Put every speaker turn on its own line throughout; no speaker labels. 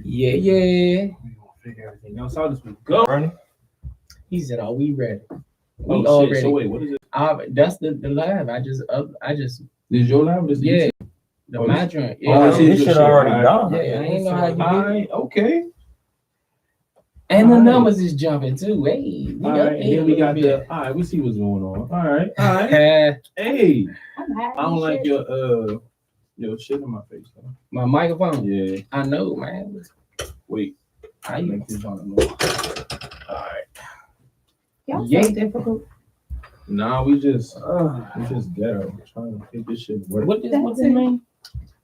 Yeah, yeah.
We gonna figure everything else out as we go. Bernie.
He said, "Are we ready? We
Oh
all
shit!
ready."
So wait, what is it?
That's the live. I just
This is your live? Or this is
yeah.
YouTube?
The
Oh,
my
this-
joint.
Oh,
Yeah,
I see
this
your
shit
shit.
already
Alright.
done.
yeah. I ain't know how you did it.
Alright, okay.
And the
Alright.
numbers is jumping too. Hey, we
All
up
right, here we got the. All right, we see what's going on. All right, all right. Hey, I don't like your shit in my face. Though.
my microphone.
Yeah.
I know, man.
Wait.
How you?
Make this on the more. All right.
Y'all
Yeah.
so difficult.
Nah, we just ghetto. Trying to make this shit work.
What does it mean?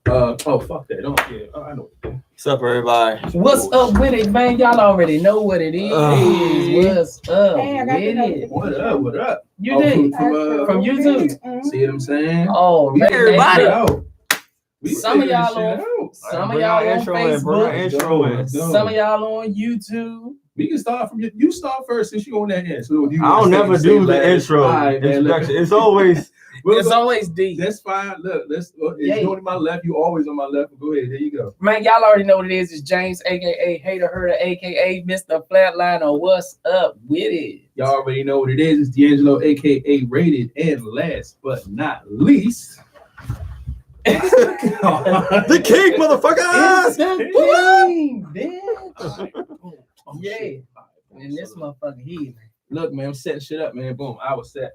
Oh fuck that. Don't care. Oh, I know.
What's up, everybody?
What's up with it, man? Y'all already know what it is. What's up
Hey, I got the
with it?
What up? What up?
You did
from
YouTube.
See what I'm saying?
Oh,
We
man,
figured it
look,
out. We
Some of
figured
y'all
this shit
on-
out.
some of
Bring
y'all
our
on
intro in, bring our
Facebook.
intro in.
Let's go.
Some of y'all on YouTube.
We can start from you start first since you on that end. So you
I don't never do the intro
All right, man,
introduction. It's always
It's always deep.
That's fine. Look, let's.
Yeah.
You're on my left. You always on my left. Go ahead. There you go.
Man, y'all already know what it is. It's James, aka Hater Herder, aka Mr. Flatliner. What's up with it?
Y'all already know what it is. It's D'Angelo, aka Rated, and last but not least,
the king, motherfucker.
It's the king, bitch. Yeah. And this motherfucker here,
Look, man, I'm setting shit up, man. Boom, I was set.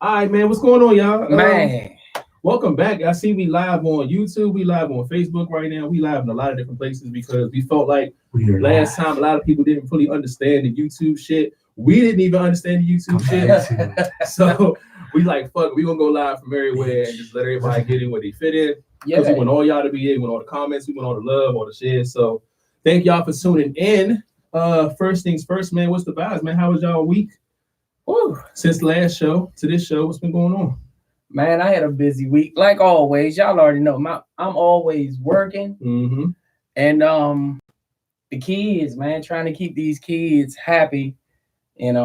All right, man. What's going on, y'all?
man.
Welcome back. I see we live on YouTube. We live on Facebook right now. We live in a lot of different places because we felt like last time a lot of people didn't fully understand the YouTube shit. We didn't even understand the YouTube shit. So we like, fuck, we gonna go live from everywhere and just let everybody get in where they fit in. Because
Yeah.
we want all y'all to be in, we want all the comments, we want all the love, all the shares. So thank y'all for tuning in. First things first, man. What's the vibes, man? How was y'all week? Woo. Since last show to this show, what's been going on?
Man, I had a busy week. Like always, y'all already know. I'm always working.
Mm-hmm.
And the kids, man, trying to keep these kids happy. And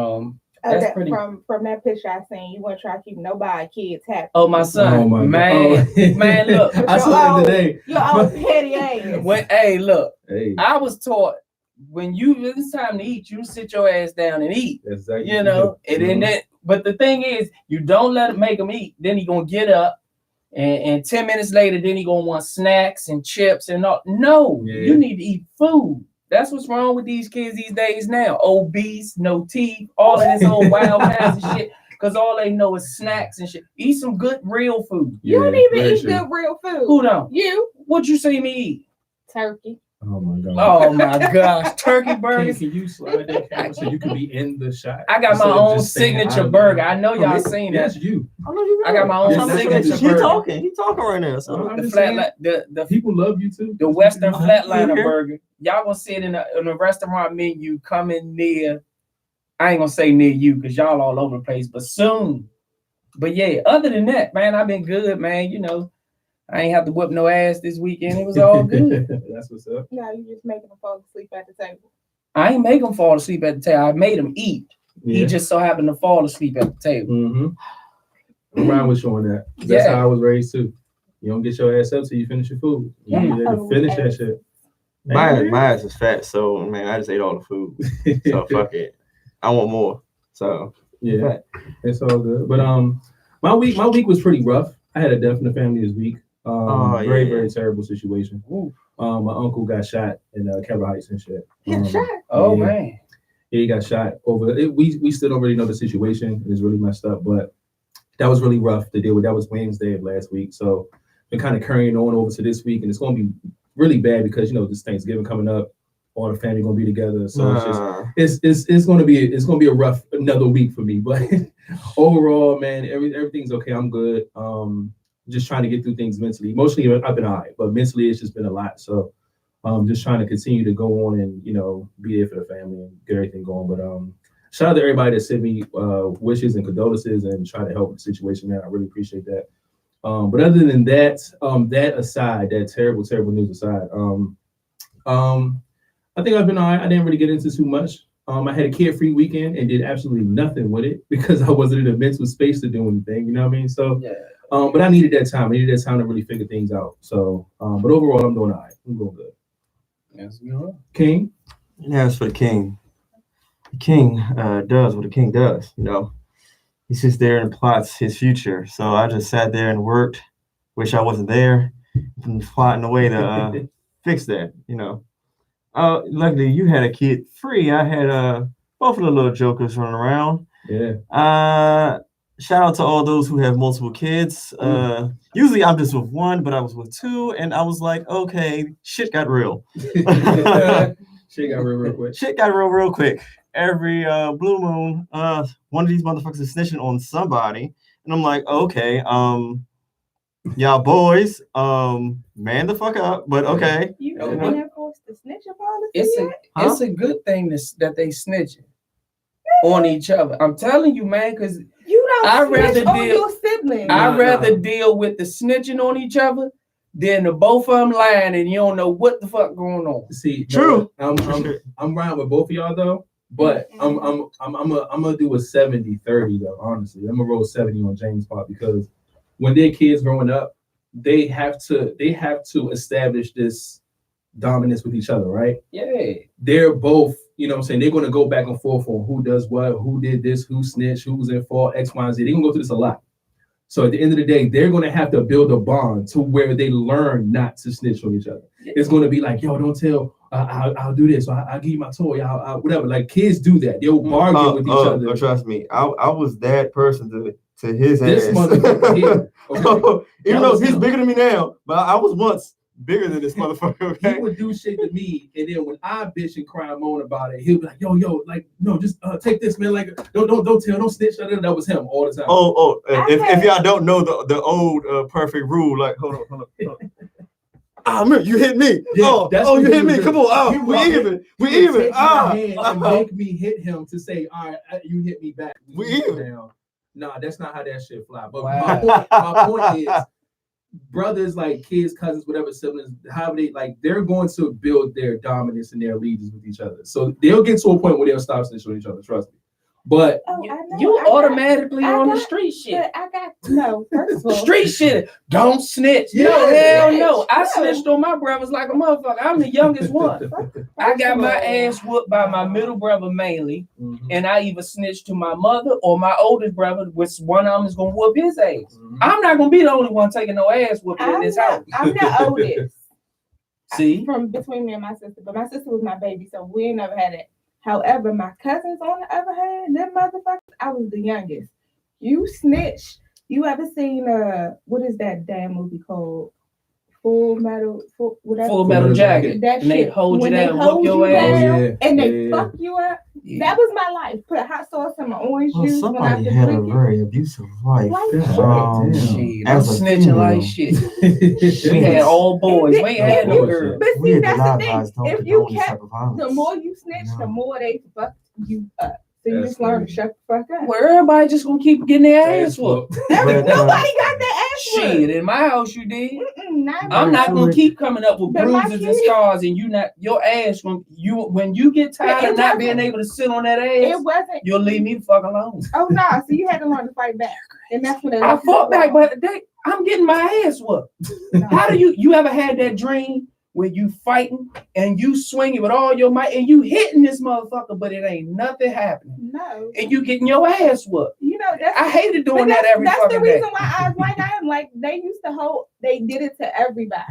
that's pretty.
From that picture I seen, you want to try to keep nobody kids happy.
Oh, my son.
Oh my
man.
God.
Man, look.
I saw it today.
Your old petty ass.
Hey, look.
Hey,
I was taught when it's time to eat, you sit your ass down and eat.
that's exactly
You know, and then that. But the thing is, you don't let him make him eat. Then he gonna get up, and 10 minutes later, then he gonna want snacks and chips and all. No, you need to eat food. That's what's wrong with these kids these days now. Obese, no teeth, all of this old wild ass shit. Because all they know is snacks and shit. Eat some good real food.
You don't even eat good real food.
Who don't?
You.
What you see me eat?
Turkey.
Oh my God.
Oh my gosh, turkey burgers.
Can you slide that camera so you can be in the shot?
I got my own signature burger. I know y'all seen that.
That's you.
I got my own signature
He
burger.
talking. He talking right now. So
I'm
The
just
flat,
saying,
the
people love you too.
the Western Flatliner
here.
burger. Y'all gonna see it in a restaurant menu coming near. I ain't gonna say near you because y'all all over the place, but soon. But yeah, other than that, man, I've been good, man. You know, I ain't have to whip no ass this weekend. It was all good.
That's what's up.
No, you just making them fall asleep at the table.
I ain't make him fall asleep at the table. I made him eat.
Yeah.
He just so happened to fall asleep at the table.
Mm-hmm. Ryan was showing that. That's how I was raised too. You don't get your ass up till you finish your food. You need to finish that shit.
my ass is fat, so man, I just ate all the food. So fuck it. I want more. So
yeah, it's all good. But my week was pretty rough. I had a death in the family this week. Very terrible situation. My uncle got shot in Cabra Heights and shit.
Oh man.
Yeah, he got shot over it. We still don't really know the situation. It's really messed up, but that was really rough to deal with. That was Wednesday of last week. So been kind of carrying on over to this week, and it's gonna be really bad because this Thanksgiving coming up. All the family gonna be together, so it's gonna be a rough another week for me. But overall, man, everything's okay. I'm good. Just trying to get through things mentally. Emotionally, I've been all right, but mentally, it's just been a lot. So, just trying to continue to go on and be there for the family and get everything going. But shout out to everybody that sent me wishes and condolences and try to help with the situation, man. I really appreciate that. But other than that, that aside, that terrible news aside, I think I've been all right. I didn't really get into too much. I had a carefree weekend and did absolutely nothing with it because I wasn't in a mental space to do anything. You know what I mean? So, but I needed that time. I needed that time to really figure things out. So, but overall, I'm doing all right. I'm doing good.
Yes, we are.
King.
As for the king does what a king does. You know, he sits there and plots his future. So I just sat there and worked. Wish I wasn't there, and plotting a way to fix that. You know. Luckily you had a kid free. I had both of the little jokers running around.
Yeah.
Shout out to all those who have multiple kids. Usually I'm just with one, but I was with two, and I was like, okay, shit got real.
Shit got real quick.
Shit got real quick. Every blue moon, one of these motherfuckers is snitching on somebody, and I'm like, okay, y'all boys, man the fuck up, but okay.
You know, been enforced the snitch policy.
It's a good thing that they snitching on each other. I'm telling you, man, because
you don't
I'd rather
on your siblings.
I'd rather deal with the snitching on each other than the both of them lying and you don't know what the fuck going on.
See,
true.
I'm riding with both of y'all though, but I'm gonna do a 70-30 though. Honestly, I'm gonna roll 70 on James' part because when their kids growing up, they have to establish this dominance with each other, right?
Yeah.
They're both, you know what I'm saying, they're gonna go back and forth on who does what, who did this, who snitched, who's in fault, X, Y, and Z. They're gonna go through this a lot. So at the end of the day, they're gonna have to build a bond to where they learn not to snitch on each other. It's gonna be like, yo, don't tell, I'll do this, or I'll give you my toy, I'll whatever. Like kids do that. They'll bargain with each other.
Trust me, I was that person to his
this
ass.
Motherfucker here. Okay.
Even though he's bigger than me now, but I was once bigger than this motherfucker. Okay?
He would do shit to me, and then when I bitch and cry and moan about it, he'll be like, yo, like, no, just take this, man. Like, don't tell, don't snitch. That was him all the time.
If y'all don't know the old perfect rule, like, hold on. Man, you hit me.
Yeah,
you hit me. Come on. We even.
And make me hit him to say, all right, you hit me back.
We even.
Down. Nah, that's not how that shit fly. But
wow.
my point is, brothers, like kids, cousins, whatever siblings, how they're going to build their dominance and their allegiance with each other. So they'll get to a point where they'll stop snitching on each other. Trust me. But
you automatically on the street shit.
First of all,
street shit. Don't snitch.
Yeah.
No, hell no. I snitched on my brothers like a motherfucker. I'm the youngest one. I got my ass whooped by my middle brother mainly, and I either snitched to my mother or my oldest brother, which one of them is gonna whoop his ass. I'm not gonna be the only one taking no ass whooping in this house.
I'm the oldest.
See,
from between me and my sister, but my sister was my baby, so we ain't never had it. However, my cousins, on the other hand, them motherfuckers, I was the youngest. You snitch. You ever seen what is that damn movie called? Full Metal Jacket. That
and
shit.
They hold
when
you
they
down,
hold
whoop your
you
ass.
down, and they fuck you up.
Yeah.
That was my life. Put hot sauce in my orange juice.
Somebody had a very abusive life.
Shit, I'm snitching like shit. We had all boys. We ain't had no girls.
But see, that's the thing. If you kept, the more you snitch, the more they fuck you up. So you just learn to shut the fuck up.
Where everybody just gonna keep getting their ass whooped.
Nobody got their ass whooped.
Shit, in my house you did.
I'm
not gonna keep coming up with bruises and scars, and your ass when you get tired of not being able to sit on that ass.
It wasn't.
You'll leave me the fuck alone.
Oh no! So you had to learn to fight back, and that's when
I fought back, but I'm getting my ass whooped. No. How do you ever had that dream where you fighting and you swinging with all your might and you hitting this motherfucker, but it ain't nothing happening?
No.
And you getting your ass whooped.
You know,
I hated doing that every fucking day. That's the reason
why I was like I am. Like they used to they did it to everybody.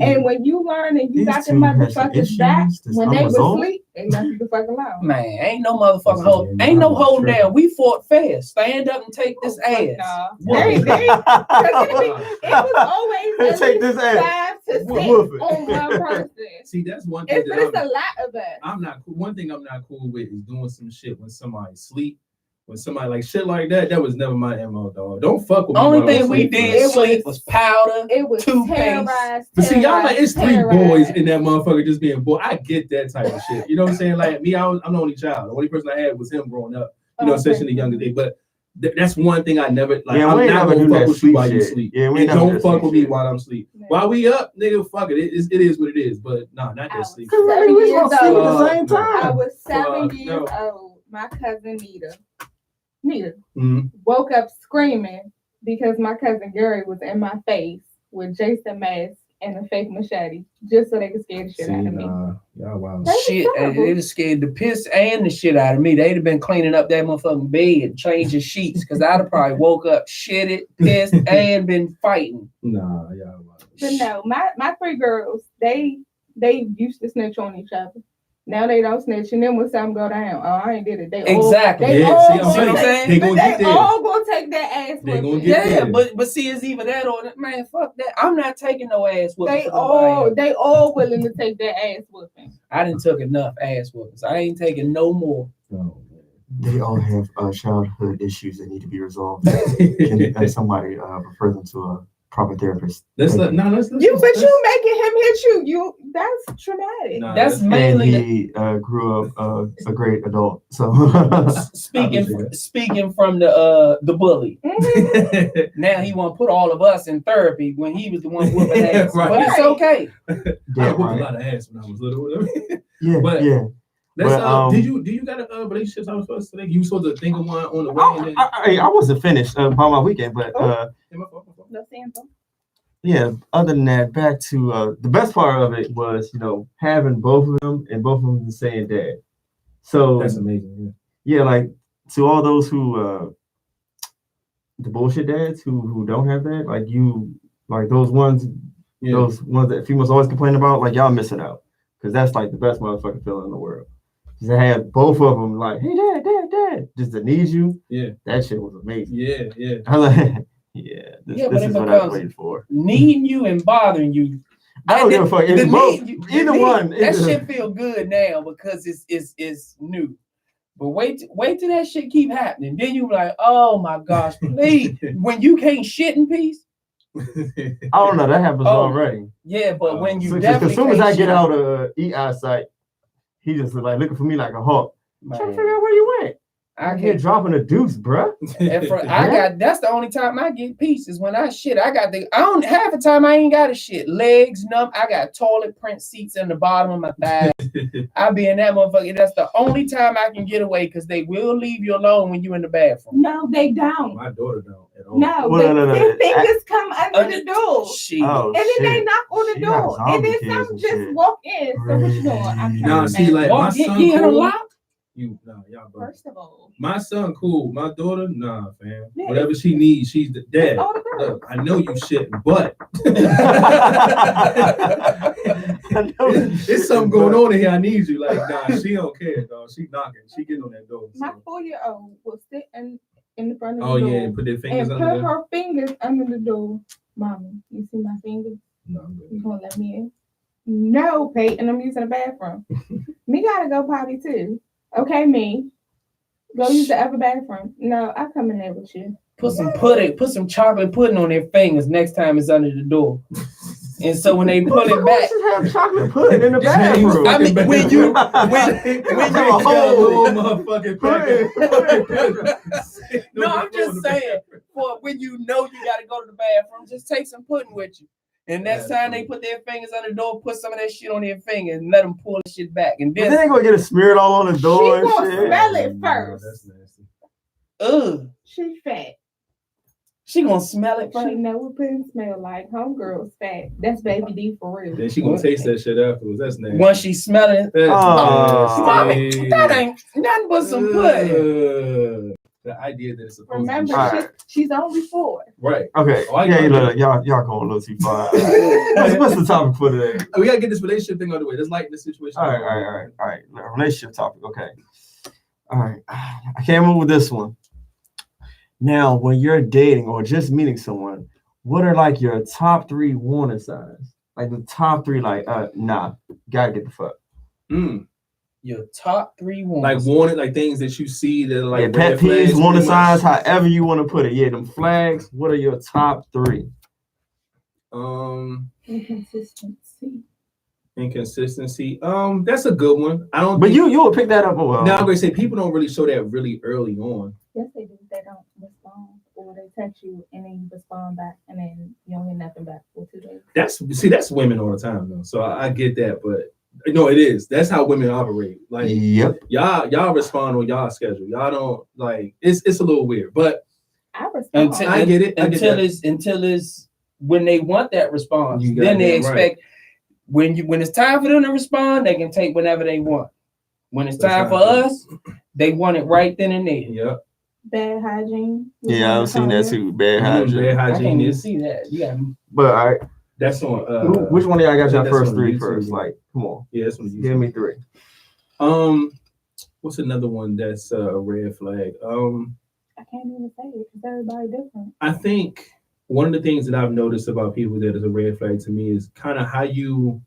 And when you learn and you got the motherfuckers back when they were asleep, they left you the fuck alone.
Man, ain't no motherfucking hold. Ain't no hold down. We fought fast. Stand up and take this ass.
It was always
take this ass.
5 to 6 on one person.
See, that's one thing.
It's a lot of us.
One thing I'm not cool with is doing some shit when somebody sleep. When somebody like shit like that was never my MO, dog. Don't fuck with me.
Only thing we did sleep was powder. It was toothpaste.
But see, y'all like it's 3 boys in that motherfucker just being boy. I get that type of shit. You know what I'm saying? Like me, I'm the only child. The only person I had was him growing up. You know, especially in the younger day. But that's one thing I never like. Yeah, I'm not gonna fuck with you while you sleep. Yeah, and don't fuck with me while I'm asleep. Yeah. While we up, nigga, fuck it. It is what it is. But nah, not that sleep.
I was 7 years old. My cousin Nita woke up screaming because my cousin Gary was in my face with Jason mask and a fake machete just so they could scare the shit out of me.
Y'all wild.
Shit, they'd have scared the piss and the shit out of me. They'd have been cleaning up that motherfucking bed, changing sheets, because I'd have probably woke up, shitted, pissed, and been fighting.
Nah, y'all wild.
But no, my 3 girls, they used to snitch on each other. Now they don't snitch, and then when something go down, I ain't did it. They
Exactly.
all
See what I'm saying? They gonna get there.
all gonna take that ass
They gonna
whooping.
get
Yeah,
there.
but see, it's either that or man, fuck that. I'm not taking no ass whooping.
They all willing to take that ass whooping.
I didn't took enough ass whoopings. I ain't taking no more.
Oh,
They all have childhood issues that need to be resolved. Can somebody refer them to a proper therapist?
Let's
You making him hit you. That's traumatic.
Nah,
That's
And
mainly
he grew up a great adult. So
speaking from the bully.
Mhm.
Now he want to put all of us in therapy when he was the one whooping ass.
Right.
But it's okay.
I
yeah,
whooped a
right.
lot of ass when I was little.
Yeah,
But-
yeah.
Let's
But,
do you got a relationship I was supposed to think you supposed to think of one on the way and then
I wasn't finished by my weekend, but
No Santa.
yeah. Other than that, back to the best part of it was having both of them and both of them the same dad. So
that's amazing.
yeah, like to all those who the bullshit dads who don't have that, like those ones that females always complain about, like y'all missing out, because that's like the best motherfucking feeling in the world. To have both of them like, hey dad, just to need you.
Yeah.
That shit was amazing.
Yeah.
I was like, this
but
is
it
what I was
becomes-
waiting for.
Needing you and bothering you.
I don't give a fuck. It's both. Either one.
That shit feel good now because it's new. But wait till that shit keep happening. Then you like, oh my gosh, please. When you can't shit in peace.
I don't know. That happens already.
Yeah, but when you
As soon as I get
can't
out of eyesight, he just like looking for me like a hawk.
shit,
Trying to
man,
figure out where you went.
I
Here
can't.
dropping a deuce, bruh.
That's the only time I get peace is when I shit. Half the time I ain't got a shit. Legs numb. I got toilet print seats in the bottom of my thighs. I be in that motherfucker. That's the only time I can get away because they will leave you alone when you in the bathroom.
No, they don't.
My daughter don't at all.
No,
Well,
their fingers come under the door.
Shit.
Oh,
And then
shit.
they knock on the
She got
door. And then
zombie kids
some
and
just
shit.
walk in. So what you doing? I'm trying
Nah,
to
see,
make-
like my son cool.
Lock?
Y'all bro.
First of all,
My son cool. My daughter, nah, fam.
Yeah.
Whatever she needs, she's the dad.
it's all the girls.
Look, I know you shitting, but
I know
it's something going on in here. I need you. Like, nah, she don't care, dog. She knocking. She getting on that door.
My
So.
4-year-old will sit in the front of
Oh
the door
yeah, and put their fingers
and
under
put
there.
her fingers under the door. Mommy, you see my fingers?
No, I'm good.
You gonna let me in? No, Peyton, I'm using the bathroom. Me gotta go potty too. Okay, me. Go use the other bathroom. No, I come in there with you.
Put some chocolate pudding on their fingers next time it's under the door. And so when they pull it back,
have chocolate pudding in the bathroom.
I mean, when you
have a whole
motherfucking packet.
no, I'm just saying, for when you know you gotta go to the bathroom, just take some pudding with you. And next time they put their fingers on the door, put some of that shit on their fingers and let them pull the shit back. And
Then
then,
they gonna get it smeared all on the door
She gonna
and shit.
smell it first.
That's nasty.
She fat.
she gonna smell it
She
first.
know what pudding smell like. Homegirl's fat. That's baby D for real.
Then she gonna taste that shit afterwards. That's nasty.
Once she smell it,
That's
mommy,
nasty.
that ain't nothing but some pudding.
The idea that it's supposed
Remember,
to be
Alright.
she's only 4.
right.
Okay.
Oh, I
Yeah,
know.
look, y'all going a little too far. What's the topic for today?
We gotta get this relationship thing out of the way. Let's lighten the situation.
All right. Relationship topic. Okay. All right. I came up with this one. Now, when you're dating or just meeting someone, what are like your top 3 warning signs? Like the top 3, like, nah, gotta get the fuck.
Your top 3 ones.
Like warning, like things that you see that are like
Yeah, pet
red flags,
peeves, warning
pretty much.
signs, however you want to put it. Yeah, them flags. What are your top 3?
Inconsistency.
Inconsistency. That's a good one. I don't.
But
think,
you will pick that up. Well,
No, I'm gonna say people don't really show that really early on.
Yes, they do. They don't respond, or they text you and then you respond back, and then you don't hear nothing back for 2 days.
That's women all the time though. So I get that, but no, it is. That's how women operate. Like
yep.
y'all respond on y'all schedule. Y'all don't like. It's a little weird, but
I respond.
I get it. I get
until
that.
it's when they want that response,
You
then they
goddamn
expect when it's time for them to respond, they can take whenever they want. When it's time for us, they want it right then and there.
Yep.
Bad hygiene.
Yeah, I've seen that too. Bad hygiene.
Bad
I can't
hygiene
even
is
see that. You got
But all right,
that's on.
which one of y'all got your
that's
first
on
three
YouTube.
first? Like, come on,
Yeah, that's one.
give me three.
What's another one that's a red flag?
I can't even say it because everybody different.
I think one of the things that I've noticed about people that is a red flag to me is kind of how you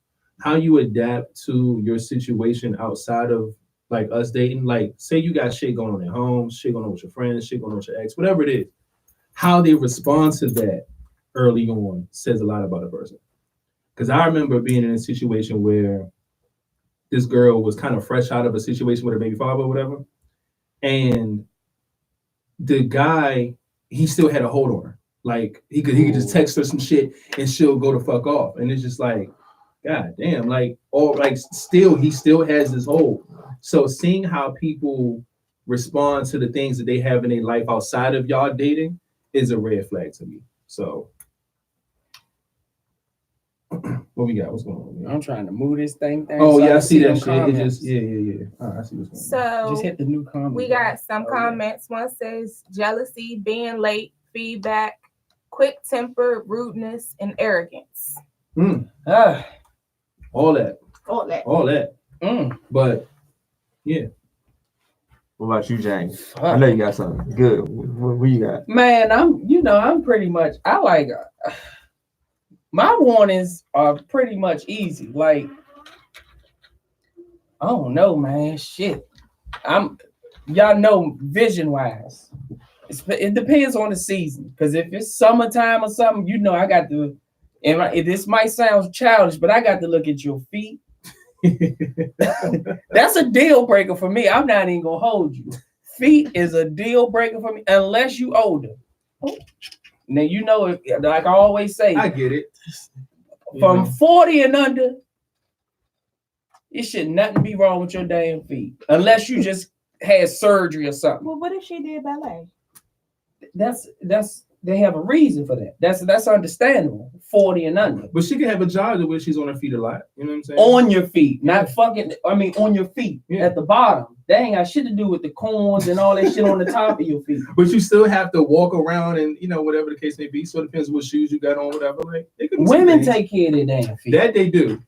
adapt to your situation outside of like us dating. Like, say you got shit going on at home, shit going on with your friends, shit going on with your ex, whatever it is. How they respond to that early on says a lot about a person. Because I remember being in a situation where this girl was kind of fresh out of a situation with her baby father or whatever, and the guy, he still had a hold on her. Like he could just text her some shit and she'll go the fuck off. And it's just like, God damn, like, or like he still has this hold. So seeing how people respond to the things that they have in their life outside of y'all dating is a red flag to me. So what we got? What's going on?
I'm trying to move this thing down.
Oh
so
yeah, I see that
them
shit. It
comments.
just yeah. I see what's going on.
So
Just hit the new comment.
we got some comments. One says jealousy, being late, feedback, quick temper, rudeness, and arrogance.
All that.
All that.
But yeah.
What about you, James? I know you got something good. What you got?
Man, I'm pretty much. I like. My warnings are pretty much easy. Like, I don't know, man. Shit. Y'all know, vision wise, it depends on the season. Because if it's summertime or something, I got to. And this might sound childish, but I got to look at your feet. That's a deal breaker for me. I'm not even gonna hold you. Feet is a deal breaker for me unless you older. Now like I always say,
I get it.
From 40 and under, it should nothing be wrong with your damn feet unless you just had surgery or something.
Well, what if she did ballet?
That's they have a reason for that. That's understandable. 40 and under.
But she can have a job where she's on her feet a lot. You know what I'm saying?
On your feet, not fucking. On your feet at the bottom. That ain't got shit to do with the corns and all that shit on the top of your feet.
But you still have to walk around and whatever the case may be. So it depends what shoes you got on, whatever. Like
women take care of their damn feet.
That they do.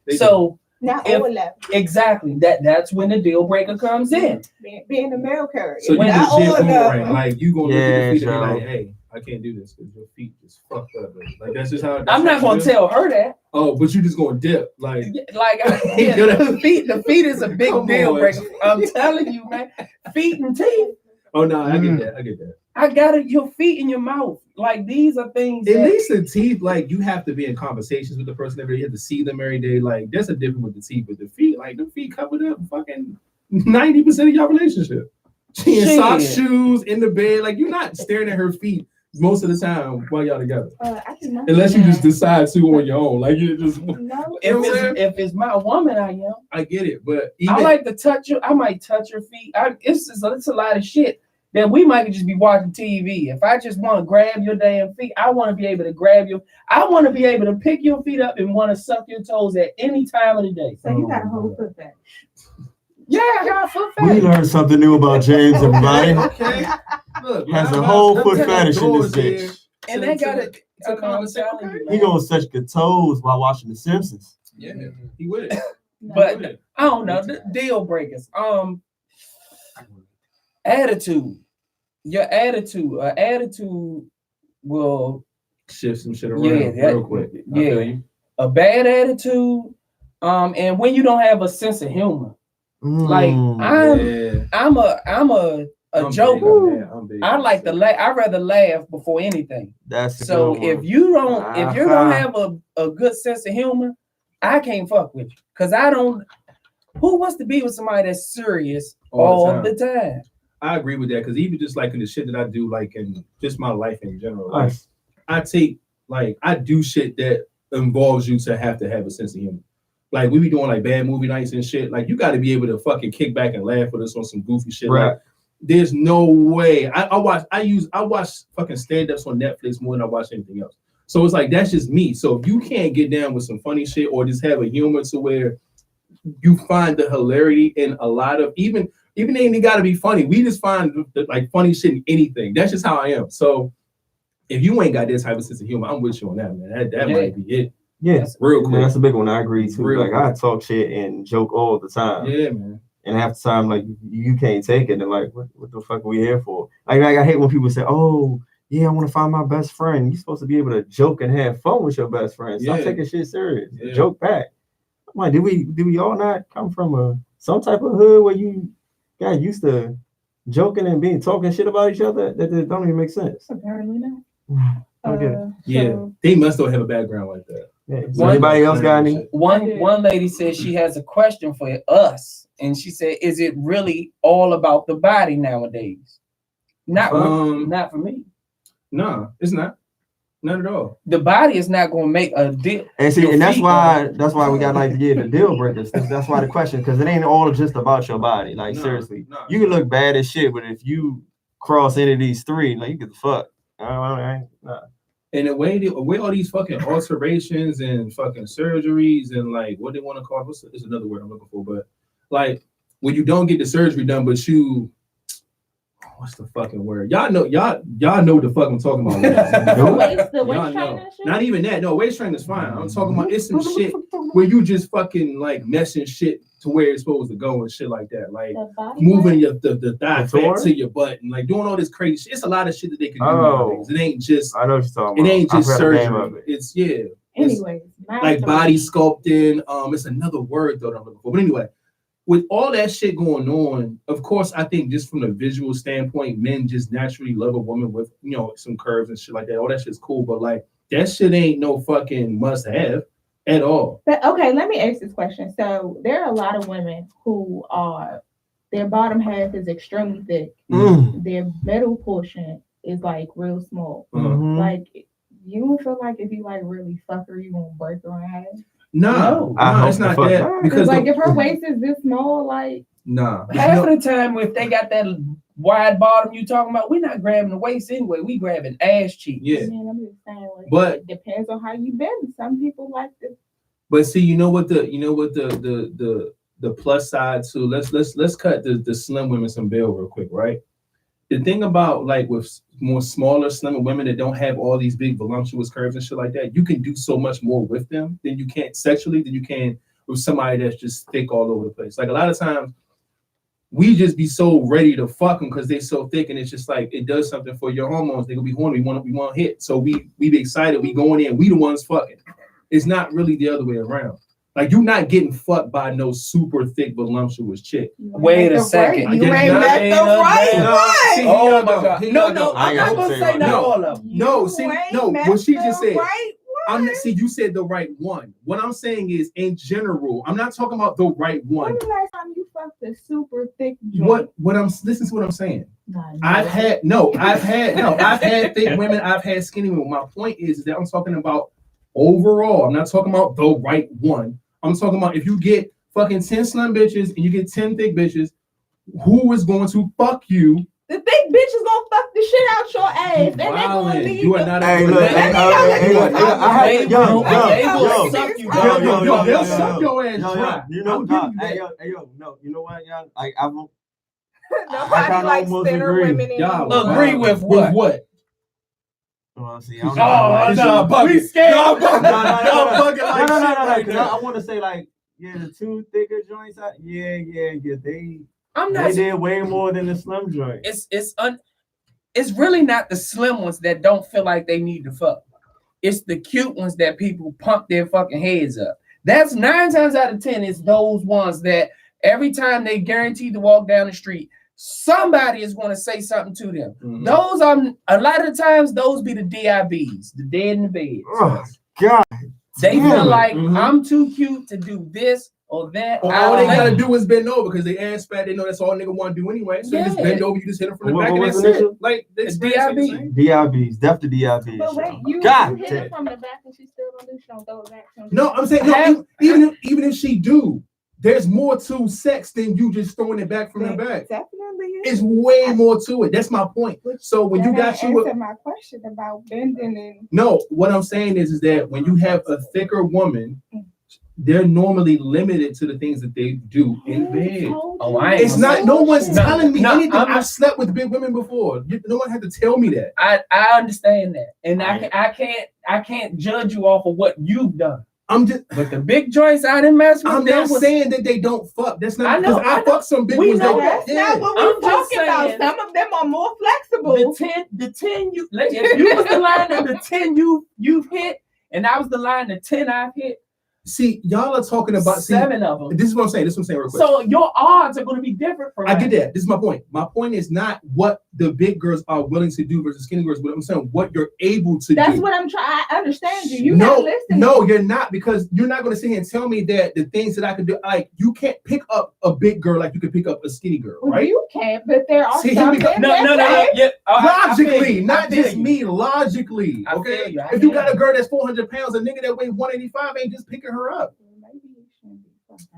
Not all level.
Exactly. That's when the deal breaker comes in.
Being a male carrier.
So you legit boomerang. Like you gonna look at the feet and be
sure.
like, hey, I can't do this because your feet just fucked up. Like that's just how.
I'm not gonna tell her that.
Oh, but you just gonna dip like
the feet is a big deal breaker. I'm telling you, man. Feet and teeth.
Oh no, I get that.
I got it. Your feet in your mouth. Like these are things.
At least the teeth, like you have to be in conversations with the person every day. You have to see them every day. Like there's a difference with the teeth, but the feet, like the feet covered up fucking 90% of your relationship. She in socks, shoes, in the bed. Like you're not staring at her feet most of the time while y'all together. Unless you just decide to on your own. Like you just
no.
If it's my woman, I am.
I get it, but
I like to touch you. I might touch her feet. It's a lot of shit that we might just be watching TV. If I just want to grab your damn feet, I want to be able to grab you. I want to be able to pick your feet up and want to suck your toes at any time of the day.
So you got a whole foot fetish.
Yeah, I got a foot fetish.
We learned something new about James, everybody.
Okay. Look,
has a whole foot fetish in this bitch.
And they got it.
He gonna touch good toes while watching The Simpsons.
Yeah, he would.
But I don't know. The deal breakers. Attitude. Your attitude will
shift some shit around real quick.
Yeah. A bad attitude. And when you don't have a sense of humor. Like I'm a joker. I like to laugh. I rather laugh before anything.
That's
so if you don't have a good sense of humor, I can't fuck with you. Cause I don't. Who wants to be with somebody that's serious all the time?
I agree with that because even just like in the shit that I do, like in just my life in general, like, I do shit that involves you to have a sense of humor. Like we be doing like bad movie nights and shit. Like you got to be able to fucking kick back and laugh with us on some goofy shit.
Right.
Like, there's no way. I watch fucking stand-ups on Netflix more than I watch anything else. So it's like that's just me. So if you can't get down with some funny shit or just have a humor to where you find the hilarity in a lot of even they ain't gotta be funny. We just find like funny shit in anything. That's just how I am. So if you ain't got this type of sense of humor, I'm with you on that, man. That might be it.
Yeah,
real quick.
That's a big one. I agree too.
Real
like
quick.
I talk shit and joke all the time.
Yeah, man.
And half the time, like you can't take it. And like, what the fuck are we here for? Like I hate when people say, "Oh, yeah, I want to find my best friend." You're supposed to be able to joke and have fun with your best friend. Stop taking shit serious. Yeah. Joke back. I'm like, did we all not come from some type of hood where you got used to joking and talking shit about each other? That don't even make sense.
Apparently not.
Yeah, they must don't have a background like that.
Yeah. So anybody else got any?
One lady said she has a question for us, and she said, "Is it really all about the body nowadays?" Not for me.
No, it's not. Not at all.
The body is not going to make a deal.
And see, and that's why we got like to get the deal breakers. That's why the question, because it ain't all just about your body. Like seriously, you can look bad as shit, but if you cross any of these three, like you get the fuck.
And the way all these fucking alterations and fucking surgeries and like what they want to call it's another word I'm looking for, but like when you don't get the surgery done, but you what's the fucking word? Y'all know what the fuck I'm talking about.
The waist training shit?
Not even that. No, waist training is fine. I'm talking about it's some shit where you just fucking like messing shit to where it's supposed to go and shit like that. Like moving the thigh fat to your butt and like doing all this crazy shit. It's a lot of shit that they can do nowadays. It ain't just
I know what you're talking about.
It ain't just surgery. It's
Anyway,
like body sculpting. It's another word though that I'm looking for. But anyway, with all that shit going on, of course, I think just from a visual standpoint, men just naturally love a woman with, some curves and shit like that. All that shit's cool, but like that shit ain't no fucking must have at all.
But okay, let me ask this question. So there are a lot of women who are their bottom half is extremely thick. Their middle portion is like real small. Like you feel like if you like really fuck her, you gonna break her in half?
No, it's not that.
Because like if her waist is this small, like
half of the time if they got that wide bottom you talking about, we're not grabbing the waist anyway. We grabbing ass cheeks.
Yeah.
Man, I'm just saying, like,
but
it depends on how you been. Some people like this.
But see, you know what the plus side to let's cut the slim women some bail real quick, right? The thing about like with more smaller, slimmer women that don't have all these big voluptuous curves and shit like that, you can do so much more with them than you can sexually than you can with somebody that's just thick all over the place. Like a lot of times, we just be so ready to fuck them because they're so thick, and it's just like it does something for your hormones. They gonna be horny. We want to hit, so we be excited. We going in. We the ones fucking. It's not really the other way around. Like you're not getting fucked by no super thick voluptuous chick.
Wait a second.
You ain't met the right one.
Oh my god. No. I'm not gonna say not all of them.
No. See, no. What she just said. You said the right one. What I'm saying is, in general, I'm not talking about the right one.
When the last time you fucked a super thick joint?
Listen to what I'm saying. I've had thick women. I've had skinny women. My point is that I'm talking about overall. I'm not talking about the right one. I'm talking about if you get fucking 10 slim bitches and you get 10 thick bitches, who is going to fuck you?
The thick bitch is gonna fuck the shit out your ass, and they gonna leave.
You are not.
They'll
suck your ass dry.
You know what, y'all? I won't.
Nobody likes thinner women anymore.
Agree with what?
What?
Well, see,
we scared.
No. I want to say like, the two thicker joints. They did way more than the slim joint.
It's really not the slim ones that don't feel like they need to fuck. It's the cute ones that people pump their fucking heads up. That's 9 times out of 10. It's those ones that every time they guaranteed to walk down the street, somebody is going to say something to them.
Mm-hmm.
Those a lot of the times those be the DIBs, the dead in the bed.
Oh God.
They feel like I'm too cute to do this or that.
All they gotta do is bend over because they ass fat. They know that's all nigga want to do anyway. So you just bend over, you just hit them from the back, and that's it. Like it's
DIB.
DIBs, definitely DIBs.
But wait, you hit her from the back and she still don't do. She don't throw it back.
No, I'm saying no. Even if she do, there's more to sex than you just throwing it back from the back.
Definitely is.
It's way more to it. That's my point. So when you got
answer my question about bending and
no, what I'm saying is that when you have a thicker woman, they're normally limited to the things that they do in bed. It's not. No one's telling me anything. I've slept with big women before. No one had to tell me that.
I understand that, and I can't judge you off of what you've done. But the big joints I didn't mess with.
I'm not saying that they don't fuck. That's not because I fuck some big
ones.
That's not what we're talking about. Some of them are more flexible.
The 10 you, if you was the line of the 10 you've hit, and I was the line of 10 I've hit.
See, y'all are talking about
7 of them.
This is what I'm saying. This is what I'm saying real quick.
So your odds are going to be different from
I get that. This is my point. My point is not what the big girls are willing to do versus skinny girls, but I'm saying what you're able to do.
That's what I'm trying. I understand you. You're not listening.
No, you're not, because you're not going to sit here and tell me that the things that I can do, like you can't pick up a big girl like you can pick up a skinny girl, right?
You can't, but there are some.
No.
Yeah,
logically, not just me. Logically, okay. If you got a girl that's 400 pounds, a nigga that weighs 185 ain't just picking her up.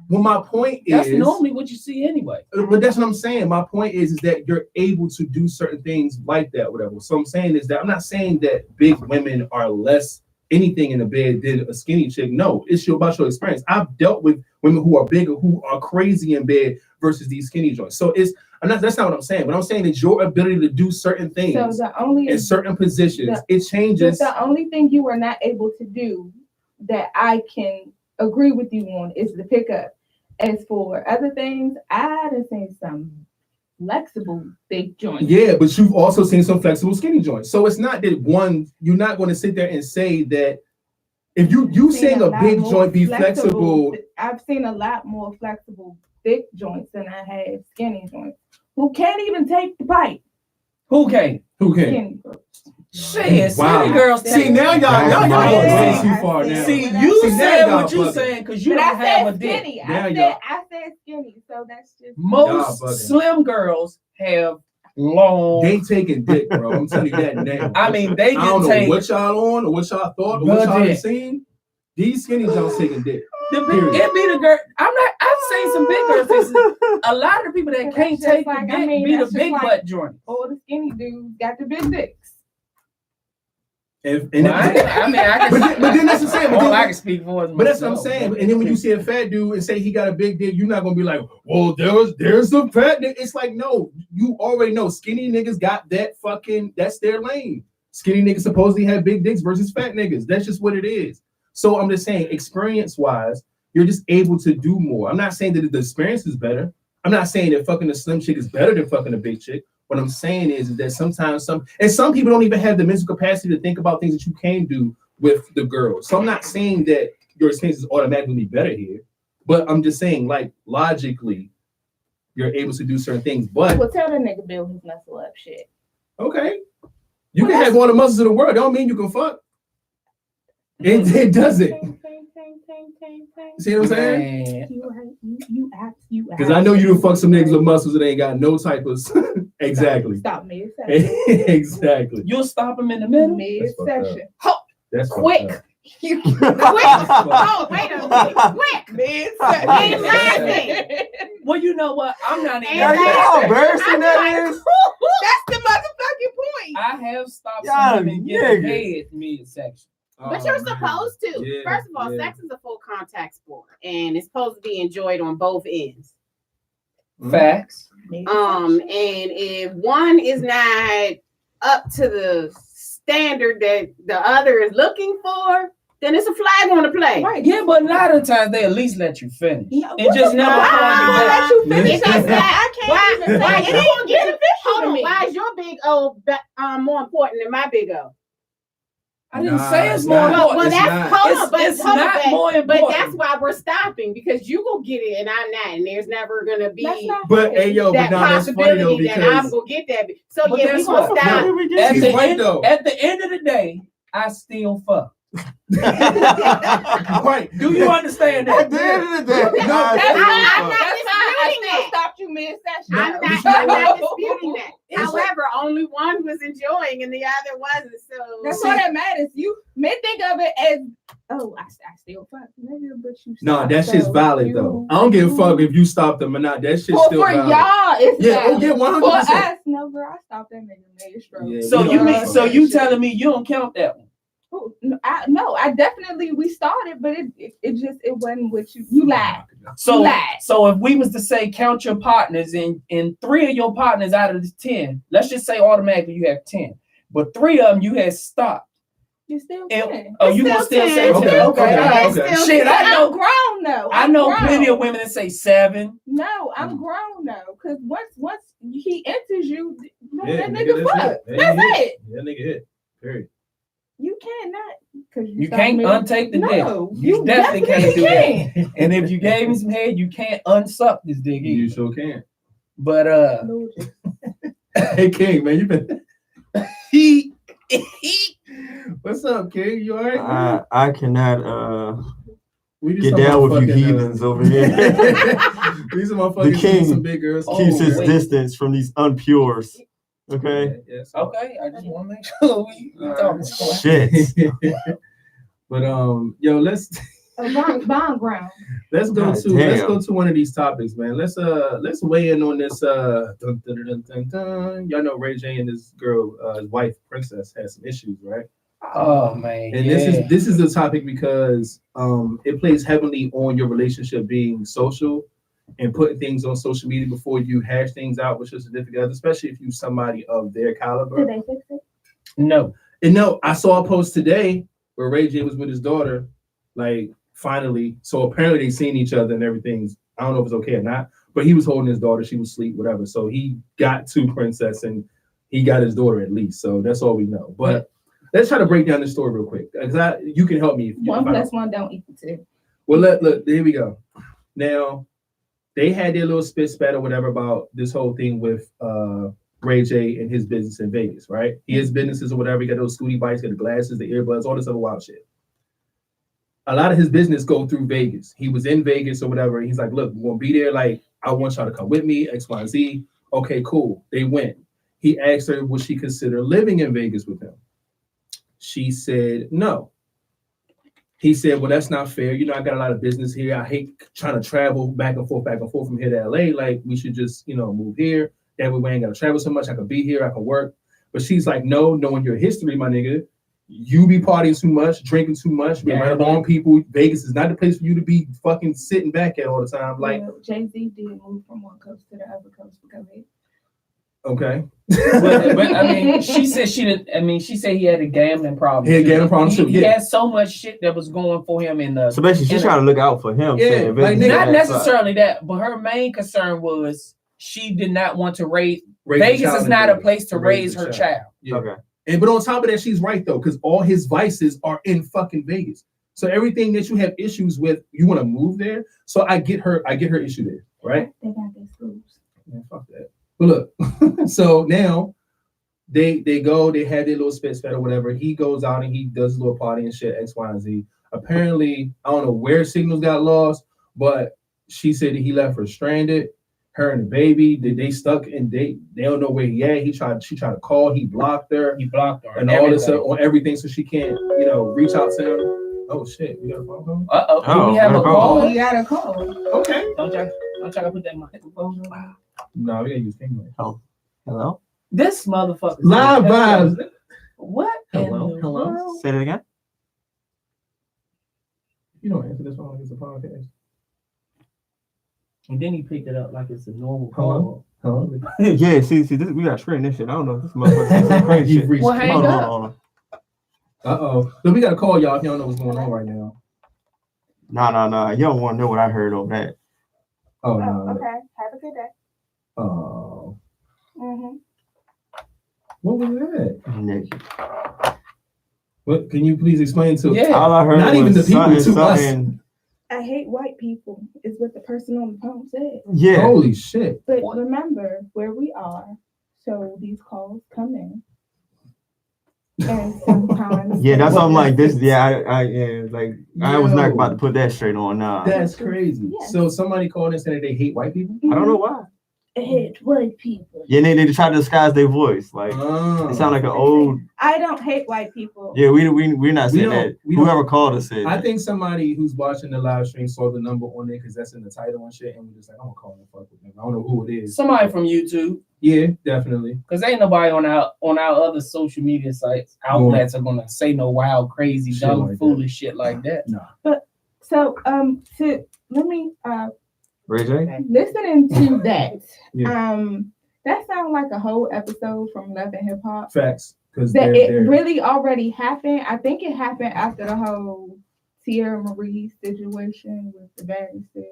Well, my point is
that's normally what you see anyway.
But that's what I'm saying. My point is that you're able to do certain things like that, whatever. So I'm saying is that I'm not saying that big women are less anything in the bed than a skinny chick. No, it's about your experience. I've dealt with women who are bigger, who are crazy in bed versus these skinny joints. So that's not what I'm saying. What I'm saying is your ability to do certain things in certain positions, it changes.
The only thing you are not able to do that I can agree with you on is the pickup. As for other things, I'd have seen some flexible big joints.
Yeah, but you've also seen some flexible skinny joints. So it's not that you're not going to sit there and say that if you saying a big joint be flexible.
I've seen a lot more flexible thick joints than I have skinny joints. Who can't even take the bite?
Who can't?
Skinny girls.
Shit, skinny girls.
See, now y'all going too far now.
See, you said what you saying because you don't have a dick.
I said skinny, so that's just
most slim girls have long.
They taking dick, bro. I'm telling you that now.
I mean, they can
I don't know
take
what y'all on or what y'all thought or what y'all have seen. These skinny girls taking dick.
It be the girl. I've seen some big girls. A lot of people that can't take the dick be the big butt joint.
All the skinny dudes got the big dicks.
But then that's what I'm saying.
All I can speak for is myself.
But that's what I'm saying. And then when you see a fat dude and say he got a big dick, you're not gonna be like, well, there's some fat dick. It's like, no, you already know skinny niggas got that that's their lane. Skinny niggas supposedly have big dicks versus fat niggas. That's just what it is. So I'm just saying, experience-wise, you're just able to do more. I'm not saying that the experience is better. I'm not saying that fucking a slim chick is better than fucking a big chick. What I'm saying is that sometimes some people don't even have the mental capacity to think about things that you can do with the girls. So I'm not saying that your experience is automatically better here, but I'm just saying, like, logically, you're able to do certain things. But
well, tell the nigga build his muscle up shit.
Okay. You can have all the muscles in the world. Don't mean you can fuck. It doesn't. See what I'm saying?
You
because I know you done fuck some niggas with muscles that ain't got no type of exactly.
Stop me.
Exactly.
You'll stop them in the middle.
Mid-session.
That's
quick. Quick. Oh, wait a minute. Quick. Mid-session.
Well, you know what? I'm not even.
How embarrassing that is.
That's the motherfucking point.
I have stopped some women getting head mid-section.
But you're supposed to. Yeah, first of all, sex is a full contact sport, and it's supposed to be enjoyed on both ends.
Facts.
And if one is not up to the standard that the other is looking for, then it's a flag on the play.
Right. Yeah, but a lot of times they at least let you finish.
No,
and just never
let you finish. I can't even say it won't get official to me.
Why is your big O more important than my big O?
I didn't say it's more important.
Well, that's
more important.
But that's why we're stopping, because you gonna get it and I'm not, and there's never gonna be
that
possibility that I'm gonna get that. So yeah, we gonna stop.
At the end of the day, I still fuck.
Right?
Do you understand that?
At the end of the day,
I'm not disputing that.
Stopped you mid-session.
I'm not disputing that. However, only one was enjoying and the other wasn't. So
that's all that matters. You may think of it as Oh, I still fuck nigga, but you.
No,
stop,
that shit's
so
valid
you-
though. I don't give a fuck if you stop them or not. That shit's
For
still valid.
y'all, it's
Yeah,
valid.
yeah, 100%.
For us, no, girl, I stopped that nigga made stroke.
Yeah,
So
we
you
don't
mean,
give a
so
fuck.
you telling me you don't count that one?
Ooh, no, I definitely we started, but it wasn't what you lied.
So
Lied.
so if we was to say count your partners and 3 of your partners out of the 10, let's just say automatically you have 10, but 3 of them you had stopped.
You still
And,
can.
oh, you gonna still say 10?
Okay,
Okay,
okay,
all right.
okay.
Shit, I
I'm
know.
grown though.
I
I'm
know
grown.
plenty of women that say 7.
No, I'm grown though, because once he enters you,
Yeah,
that nigga fuck.
that's
That's it.
Yeah, nigga hit. Period.
You cannot, because
You can't untake the
No,
dick. You definitely can't do that. And if you gave me some head, you can't unsuck this dick
You
either.
sure can.
But
Hey King, man, you been What's up, King? You alright? man?
I cannot
We just
get
talking
down
about
with you
fucking,
heathens over here.
These are motherfuckers
The king
some big girls.
Keeps his
wait.
distance from these unpures. Okay.
Yeah,
okay, I just want to make sure we talking
Shit.
But yo, let's
bond ground.
let's go
God
to let's
damn.
go to one of these topics, man. Let's weigh in on this dun, dun, dun, dun, dun. Y'all know Ray J and his girl, his wife Princess, had some issues, right?
Oh man,
And this is the topic because it plays heavily on your relationship being social and putting things on social media before you hash things out with your significant other, especially if you're somebody of their caliber.
Did they fix it?
no.
And no, I saw a post today where Ray J was with his daughter, like finally. So apparently they seen each other and everything's, I don't know if it's okay or not, but he was holding his daughter, she was asleep, whatever. So he got to Princess and he got his daughter at least. So that's all we know. But let's try to break down this story real quick. Because you can help me. If you
1
find-
plus 1 don't equal 2.
Well, look, here we go. Now, they had their little spit spat or whatever about this whole thing with Ray J and his business in Vegas, right? He has businesses or whatever. He got those scooty bikes, got the glasses, the earbuds, all this other wild shit. A lot of his business go through Vegas. He was in Vegas or whatever. He's like, look, we're gonna be there. Like, I want y'all to come with me, X, Y, and Z. Okay, cool. They went. He asked her, would she consider living in Vegas with him? She said no. He said, well, that's not fair. You know, I got a lot of business here. I hate trying to travel back and forth from here to LA. Like, we should just, move here. That way we ain't got to travel so much. I can be here. I can work. But she's like, no, knowing your history, my nigga, you be partying too much, drinking too much, being around the wrong people. Vegas is not the place for you to be fucking sitting back at all the time. Like,
Jay-Z did move from one coast to the other coast because of it.
Okay.
but I mean, she said she didn't. I mean, she said he had a gambling problem.
He had gambling problems too.
He
Yeah.
had so much shit that was going for him in the.
So basically, she's trying to look out for him.
Yeah,
saying,
like,
Vegas
Not
is
necessarily that, but her main concern was she did not want to raise. Vegas is not a place to raise her child.
Yeah.
Okay.
But on top of that, she's right though, because all his vices are in fucking Vegas. So everything that you have issues with, you want to move there. So I get her issue there, right?
They got their schools.
Man, fuck that. But look, so now they go, they have their little spit or whatever. He goes out and he does a little party and shit, X, Y, and Z. Apparently, I don't know where signals got lost, but she said that he left her stranded. Her and the baby, they stuck and they don't know where he at. She tried to call, he blocked her.
He blocked her
And all this stuff on everything so she can't, reach out to him. Oh shit, we got a phone call?
Uh-oh. Do we have a call?
You got a call.
Okay.
Don't try to put that microphone on.
No, we gotta use Kanye.
Hello?
This motherfucker.
Live vibes.
What?
Hello?
in the
Hello?
world?
Say that again?
You don't answer this phone like it's a podcast.
And then he picked it up like it's a normal
Hello?
call.
Hello?
Yeah, see, this, we got to screen this shit. I don't know if this motherfucker is some crazy
You've
shit.
reached-
Well, hang
Hold
up.
on.
Uh-oh. So we gotta call y'all if y'all don't know what's going on right now.
Nah. You don't want to know what I heard on that.
Oh,
Oh,
no.
okay. Have a good day.
Oh.
Mm-hmm.
What was that?
Nigga.
What, can you please explain to
Yeah.
All I heard
Not
was
even the people,
something,
to us.
something.
I hate white people, is what the person on the phone said.
Yeah.
Holy shit.
But remember where we are, so these calls come in. And sometimes
Yeah, that's something like this. Yeah, I was not
Yo.
about to put that straight on. Nah.
That's crazy.
Yeah.
So somebody called and said that they hate white people?
I don't know why.
I hate white people.
Yeah, they try to disguise their voice. Like they sound like an old.
I don't hate white people.
Yeah, we're not saying that. Whoever called us said.
I think somebody who's watching the live stream saw the number on there because that's in the title and shit, and we're just like, I'm gonna call him fuck with him. I don't know who it is.
Somebody from YouTube.
Yeah, definitely.
Because ain't nobody on our other social media sites outlets are gonna say no wild, crazy,
Shit
dumb,
like
foolish shit like that.
Nah.
But so let me
Ray J?
listening to that.
Yeah.
That sounds like a whole episode from Love and Hip Hop.
Facts. Because
That it really already happened. I think it happened after the whole Tierra Marie situation with the Vibez.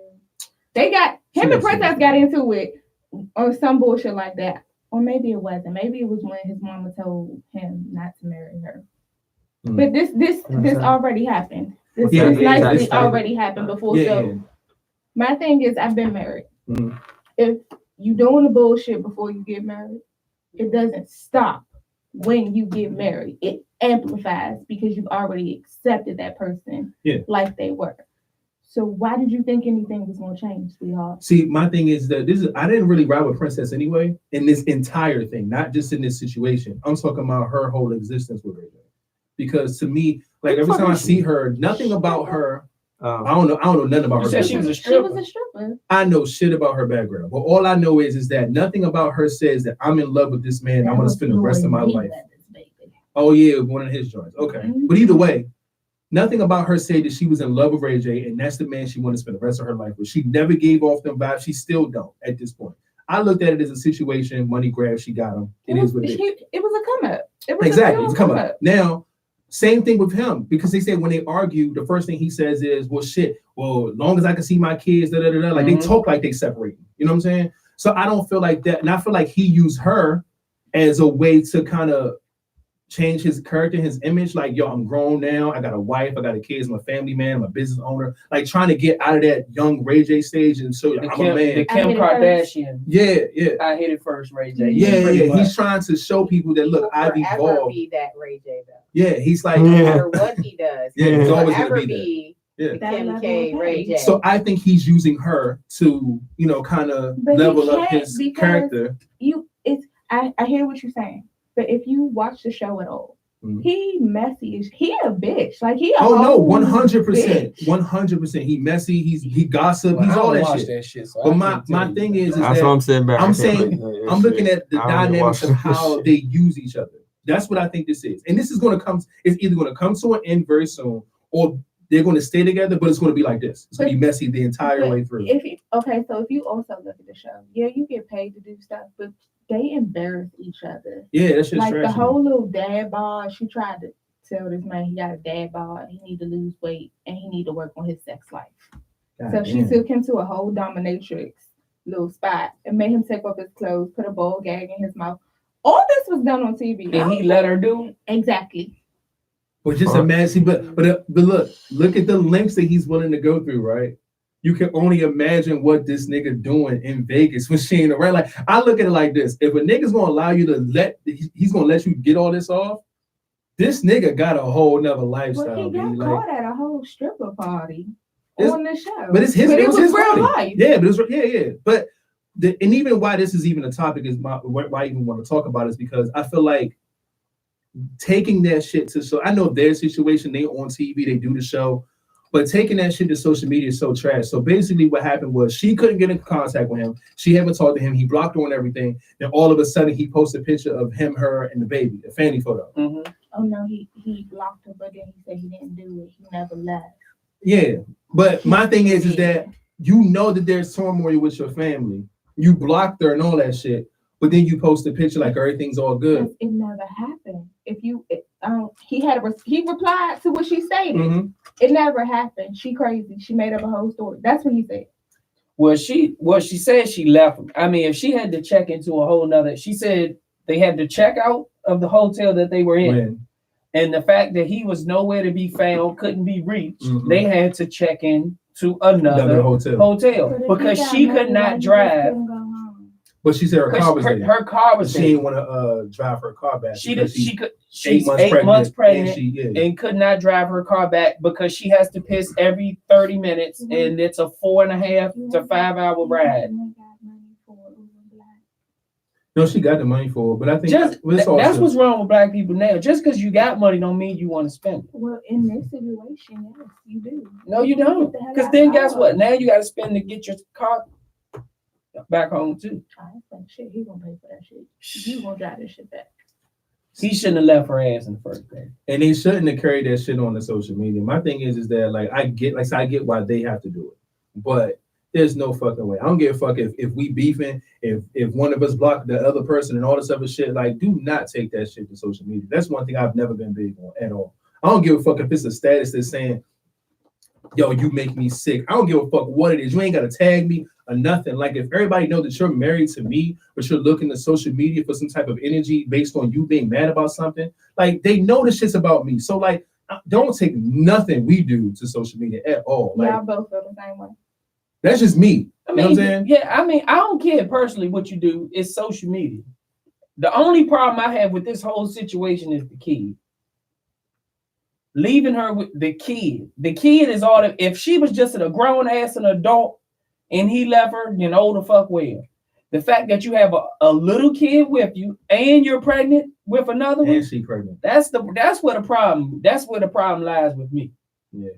They got him and Princess got into it or some bullshit like that. Or maybe it wasn't. Maybe it was when his mama told him not to marry her. But this already happened. This nicely already happened before. So my thing is, I've been married. If you doing the bullshit before you get married, it doesn't stop when you get married. It amplifies because you've already accepted that person like they were. So why did you think anything was gonna change, sweetheart?
See, my thing is that I didn't really ride with Princess anyway in this entire thing, not just in this situation. I'm talking about her whole existence with Ray J. Because to me, like every time I see her, nothing about her. I don't know nothing about her.
You said she was a stripper.
She was a stripper.
I know shit about her background, but all I know is that nothing about her says that I'm in love with this man. And I'm gonna spend the rest of my life. Oh yeah, one of his joints. Okay, but either way, nothing about her said that she was in love with Ray J, and that's the man she wanted to spend the rest of her life with. She never gave off them vibes. She still don't at this point. I looked at it as a situation, money grab. She got him. It is what it is.
It was a come up.
Exactly, it's a come up. Now. Same thing with him, because they said when they argue, the first thing he says is, well, shit, well, as long as I can see my kids, like they talk like they separate. You know what I'm saying? So I don't feel like that. And I feel like he used her as a way to kind of change his character, his image. Like, yo, I'm grown now. I got a wife. I got a kids. I'm a family man. I'm a business owner. Like trying to get out of that young Ray J stage and show I'm a man.
The Kim Kardashian.
Yeah.
I hit it first, Ray J.
Yeah. He's trying to show people that, look, I've evolved.
Be that Ray J though.
Yeah, he's like,
no matter what he does,
he's always
forever
gonna be
the Kim K Ray J.
So I think he's using her to, kind of level up his character.
I hear what you're saying, but if you watch the show at all, he messy. He a bitch. Like he.
100%, 100%. He messy. He gossip. He's all that shit. So but my thing is
that's
that
what I'm saying.
I'm looking at the dynamics of how they use each other. That's what I think this is. And this is going to come, it's either going to come to an end very soon, or they're going to stay together, but it's going to be like this. It's going to be messy the entire way through.
So if you also look at the show, you get paid to do stuff, but they embarrass each other.
Yeah, that's just
like
trash.
The whole little dad bod, she tried to tell this man he got a dad bod, he need to lose weight, and he need to work on his sex life. She took him to a whole dominatrix little spot and made him take off his clothes, put a ball gag in his mouth. All this was done on TV.
And he let her do
exactly.
But just imagine, but look at the lengths that he's willing to go through, right? You can only imagine what this nigga doing in Vegas when she ain't around. Like I look at it like this: if a nigga's gonna allow you to he's gonna let you get all this off. This nigga got a whole nother lifestyle.
Well, he got caught at a whole stripper party on the show.
But it was his
real
life. Yeah, but it was But and even why this is even a topic is why I even want to talk about it is because I feel like taking that shit to I know their situation, they on TV, they do the show, but taking that shit to social media is so trash. So basically what happened was she couldn't get in contact with him. She haven't talked to him. He blocked her on everything. Then all of a sudden he posted a picture of him, her, and the baby, a family photo.
Mm-hmm. Oh no, he blocked her, but then he said he didn't do it. He never left.
Yeah, but my thing is that you know that there's turmoil with your family. You blocked her and all that shit, but then you post a picture like everything's all good.
It never happened. He replied to what she stated. Mm-hmm. It never happened. She crazy. She made up a whole story. That's what he said.
Well, she said she left him. I mean, if she had to check into a whole nother, she said they had to check out of the hotel that they were in. And the fact that he was nowhere to be found, couldn't be reached, they had to check in to another hotel because she could not drive.
But she said her car was there.
Her car was
there. She didn't want to drive her car back.
She's 8 months pregnant and could not drive her car back because she has to piss every 30 minutes and it's a 4.5 to 5 hour ride.
No, she got the money for it, but I think
That's what's wrong with black people now. Just because you got money don't mean you want to spend it.
Well, in this situation, yes, you do.
No, you don't. Because then guess what? Now you got to spend to get your car back home too.
I ain't spend shit. He gonna pay for that shit. You gonna drive this shit back.
He shouldn't have left her ass in the first place.
And they shouldn't have carried that shit on the social media. My thing is that like I get why they have to do it, but there's no fucking way. I don't give a fuck if we beefing, if one of us block the other person and all this other shit. Like, do not take that shit to social media. That's one thing I've never been big on at all. I don't give a fuck if it's a status that's saying, yo, you make me sick. I don't give a fuck what it is. You ain't gotta tag me or nothing. Like, if everybody knows that you're married to me, but you're looking to social media for some type of energy based on you being mad about something, like, they know the shit's about me. So like, don't take nothing we do to social media at all. Like,
y'all both feel the same way.
That's just me.
I
You know what I'm saying?
Yeah, I mean, I don't care personally what you do. It's social media. The only problem I have with this whole situation is the kid. Leaving her with the kid. The kid is all that. If she was just a grown ass and adult and he left her, then oh the fuck well. The fact that you have a little kid with you and you're pregnant with another one.
And she pregnant.
That's where the problem lies with me.
Yeah.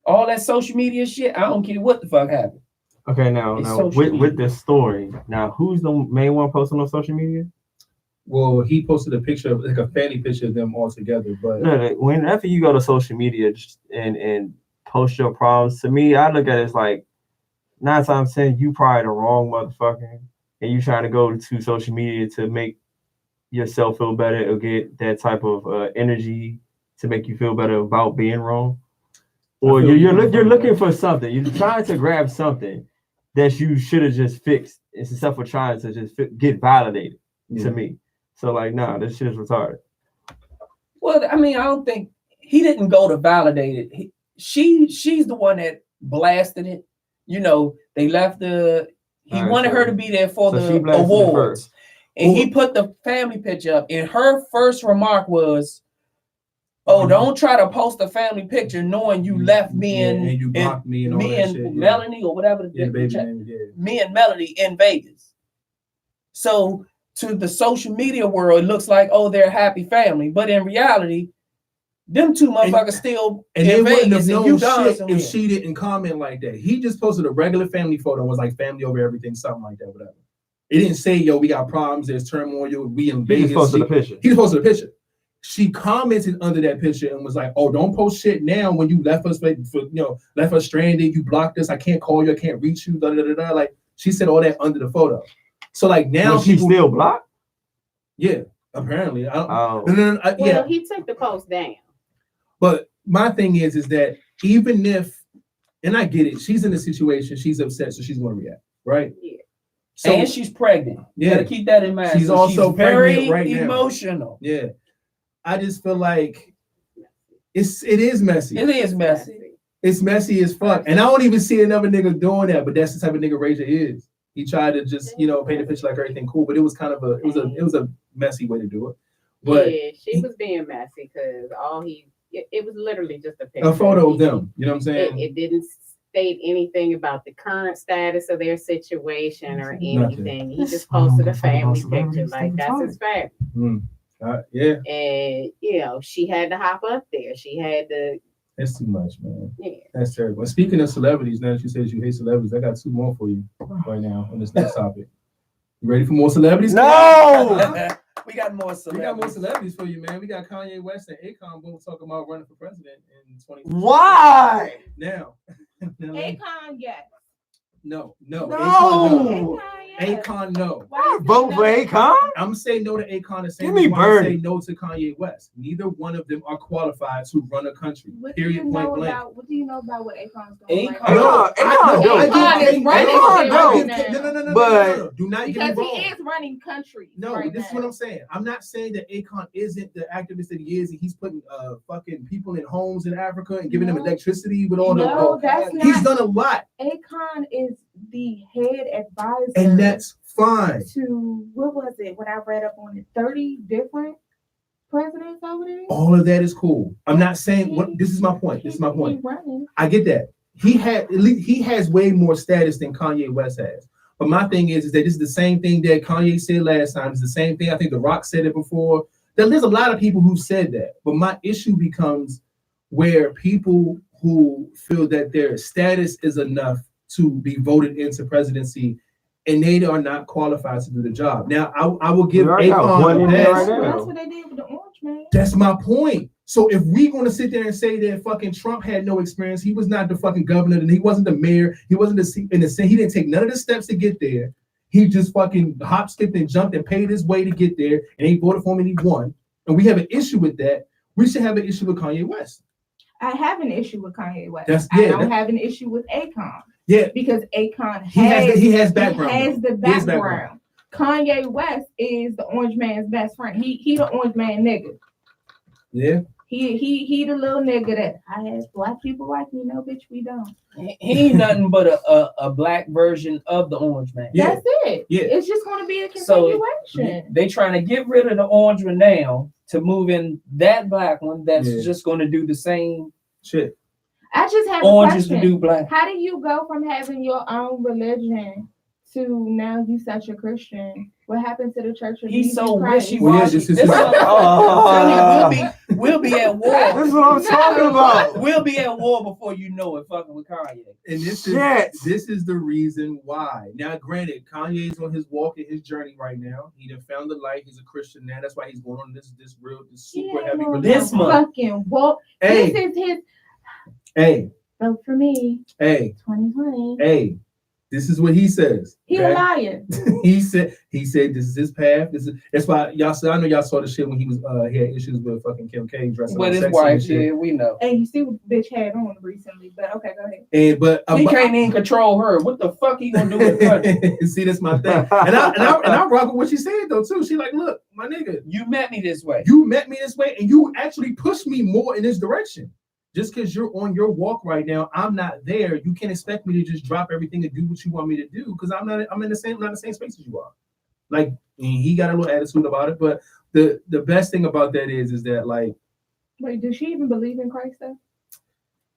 All that social media shit, I don't care what the fuck happened.
Okay, now with this story, now who's the main one posting on social media?
Well, he posted a picture of like a family picture of them all together. But
no, whenever you go to social media and post your problems, to me, I look at it as like 9 times 10, you probably the wrong motherfucker, and you trying to go to social media to make yourself feel better or get that type of energy to make you feel better about being wrong. Or you're looking for something. You're trying to grab something that you should have just fixed instead of trying to just get validated. To me, so like, nah, this shit is retarded.
Well, I mean, I don't think he didn't go to validate it. She's the one that blasted it. You know, they left he wanted her to be there for the awards, and he put the family picture up. And her first remark was, "Oh, don't try to post a family picture knowing you left me and
you blocked me and all
me
that
and
shit,
Melanie or whatever me and Melanie in Vegas." So to the social media world, it looks like, oh, they're a happy family, but in reality, them two motherfuckers still
and
in
they wouldn't have
Vegas
known
and you
shit
somewhere.
if she didn't comment like that. He just posted a regular family photo and was like family over everything, something like that, whatever. It didn't say, yo, we got problems, there's turmoil, we in Vegas.
He posted a picture.
He posted a picture. She commented under that picture and was like, "Oh, don't post shit now when you left us left us stranded. You blocked us. I can't call you. I can't reach you." Da, da, da, da. Like, she said all that under the photo. So like now
she's still blocked.
Yeah, apparently.
Well, he took the post down.
But my thing is that even if, and I get it, she's in a situation, she's upset, so she's going to react, right?
Yeah.
So, and she's pregnant. You gotta keep that in mind.
She's also
very
right
emotional.
Now. Yeah. I just feel like it is messy.
It is messy.
It's messy as fuck. And I don't even see another nigga doing that, but that's the type of nigga Raja is. He tried to just, paint a picture like everything cool, but it was kind of it was a messy way to do it. But
yeah, she was being messy because it was literally just a picture.
A photo of them. You know what I'm saying?
It didn't state anything about the current status of their situation or anything. Nothing. He just posted a family picture. Like, that's his family.
Yeah.
And she had to hop up there. She had to.
That's too much, man.
Yeah.
That's terrible. Speaking of celebrities, now that you said you hate celebrities, I got 2 more for you right now on this next topic. You ready for more celebrities?
No!
We got more celebrities.
We got more celebrities for you, man. We got Kanye West and Akon both talking about running for president in 2020.
Why?
Now.
Akon, yes.
No.
Akon,
Akon, no.
Why vote for Akon?
I'm gonna say no to Akon the same
Give me
way I
Bernie.
say no to Kanye West. Neither one of them are qualified to run a country.
What
Period. Point blank.
What do you know about what Akon's doing?
Akon.
No. Do not get
because
me wrong.
he is running countries.
No,
right
this is what I'm saying. I'm not saying that Akon isn't the activist that he is, and he's putting fucking people in homes in Africa and giving them electricity with all he's done a lot.
Akon is the head advisor,
and that's fine.
To what was it? When I read up on it, 30 different presidents over there.
All of that is cool. I'm not saying this is my point. I get that. He has way more status than Kanye West has. But my thing is that this is the same thing that Kanye said last time. It's the same thing. I think The Rock said it before. There's a lot of people who said that. But my issue becomes where people who feel that their status is enough to be voted into presidency and they are not qualified to do the job. Now, I will give Akon
That's what they did with the Orange Man.
That's my point. So if we're going to sit there and say that fucking Trump had no experience, he was not the fucking governor, and he wasn't the mayor, he wasn't in the Senate, he didn't take none of the steps to get there. He just fucking hop, skipped, and jumped and paid his way to get there, and he voted for him and he won. And we have an issue with that. We should have an issue with Kanye West.
I have an issue with Kanye West.
I
don't have an issue with Akon.
Yeah,
because Akon
he has background.
He has the background. Kanye West is the Orange Man's best friend. He the Orange Man nigga.
Yeah.
He the little nigga that I have black people like me. No, bitch, we don't.
He ain't nothing but a black version of the Orange Man.
Yeah. That's it.
Yeah.
It's just going to be a continuation.
So they trying to get rid of the Orange one now to move in that black one that's just going to do the same
shit.
I just have
oranges
a question.
To do black.
How do you go from having your own religion to now you such a Christian? What happened to the Church of
He's so
Christ?
wishy-washy. We'll be at war.
This is what I'm talking about.
We'll be at war before you know it, fucking with Kanye.
And this is the reason why. Now, granted, Kanye's on his walk and his journey right now. He done found the light. He's a Christian now. That's why he's going on this super heavy religion.
This month.
Fucking walk.
Hey.
This is his.
Hey.
Vote for me.
Hey.
2020.
Hey. This is what he says.
He a liar.
he said this is his path. That's why y'all said. I know y'all saw the shit when he had issues with fucking Kim K dressing
with his wife. Yeah, we know.
And you see what the bitch had on recently. But okay, go ahead.
And
he can't even control her. What the fuck he gonna do with her?
See, that's my thing. And I rock with what she said though too. She like, look, my nigga,
you met me this way.
You met me this way, and you actually pushed me more in this direction. Just because you're on your walk right now, I'm not there. You can't expect me to just drop everything and do what you want me to do because I'm not in the same space as you are. Like he got a little attitude about it, but the best thing about that is that like,
wait, does she even believe in Christ though?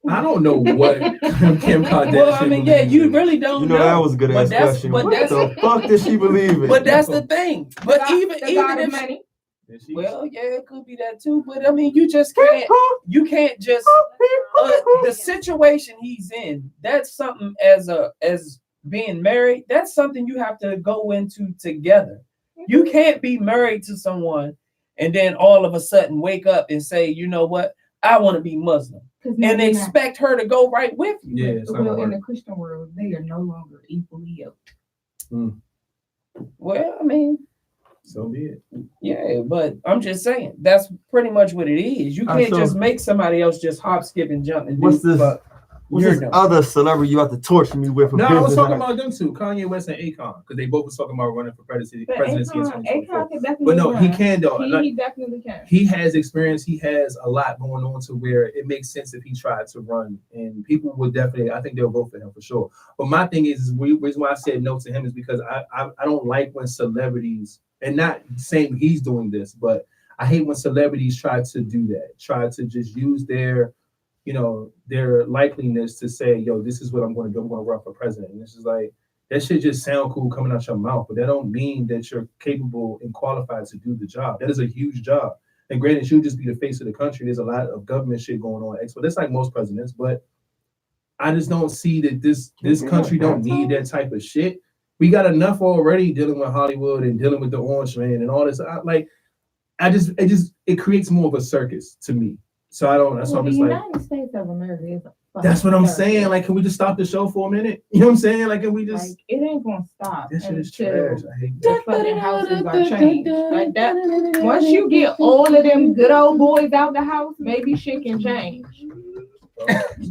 I don't know what Kim Kardashian.
Well, I mean, yeah, you really don't
know. That was a good ass question. What the fuck did she believe in?
But that's the thing. But even if
money.
Well, yeah, it could be that too. But I mean, you just can't. You can't just the situation he's in. That's something as being married. That's something you have to go into together. You can't be married to someone and then all of a sudden wake up and say, you know what, I want to be Muslim, and expect her to go right with you.
Yeah,
well, in the Christian world, they are no longer equally yoked.
Well, I mean.
So be it.
Yeah, but I'm just saying that's pretty much what it is. You can't just make somebody else just hop, skip, and jump and
what's
do.
What's this other celebrity you have to torture me with?
No, I was talking about them two, Kanye West and Akon, because they both was talking about running for presidency.
Akon can definitely
but no, he can though.
He definitely can.
He has experience. He has a lot going on to where it makes sense if he tried to run, and people would definitely. I think they'll vote for him for sure. But my thing is the reason why I said no to him is because I don't like when celebrities. And not saying he's doing this, but I hate when celebrities try to do that, try to just use their likeliness to say, yo, this is what I'm going to do. I'm going to run for president. And this is like, that shit just sound cool coming out your mouth, but that don't mean that you're capable and qualified to do the job. That is a huge job. And granted, you'll just be the face of the country. There's a lot of government shit going on. But that's like most presidents, but I just don't see that this country don't need that type of shit. We got enough already dealing with Hollywood and dealing with the Orange Man and all this. It creates more of a circus to me. So I don't. That's what I'm just like. The
United States of America is.
That's what I'm saying. Like, can we just stop the show for a minute? You know what I'm saying? Like, can we just?
Like, it ain't gonna stop.
This shit is trash. I hate
that. The fucking houses are changed like that. Once you get all of them good old boys out the house, maybe shit can change.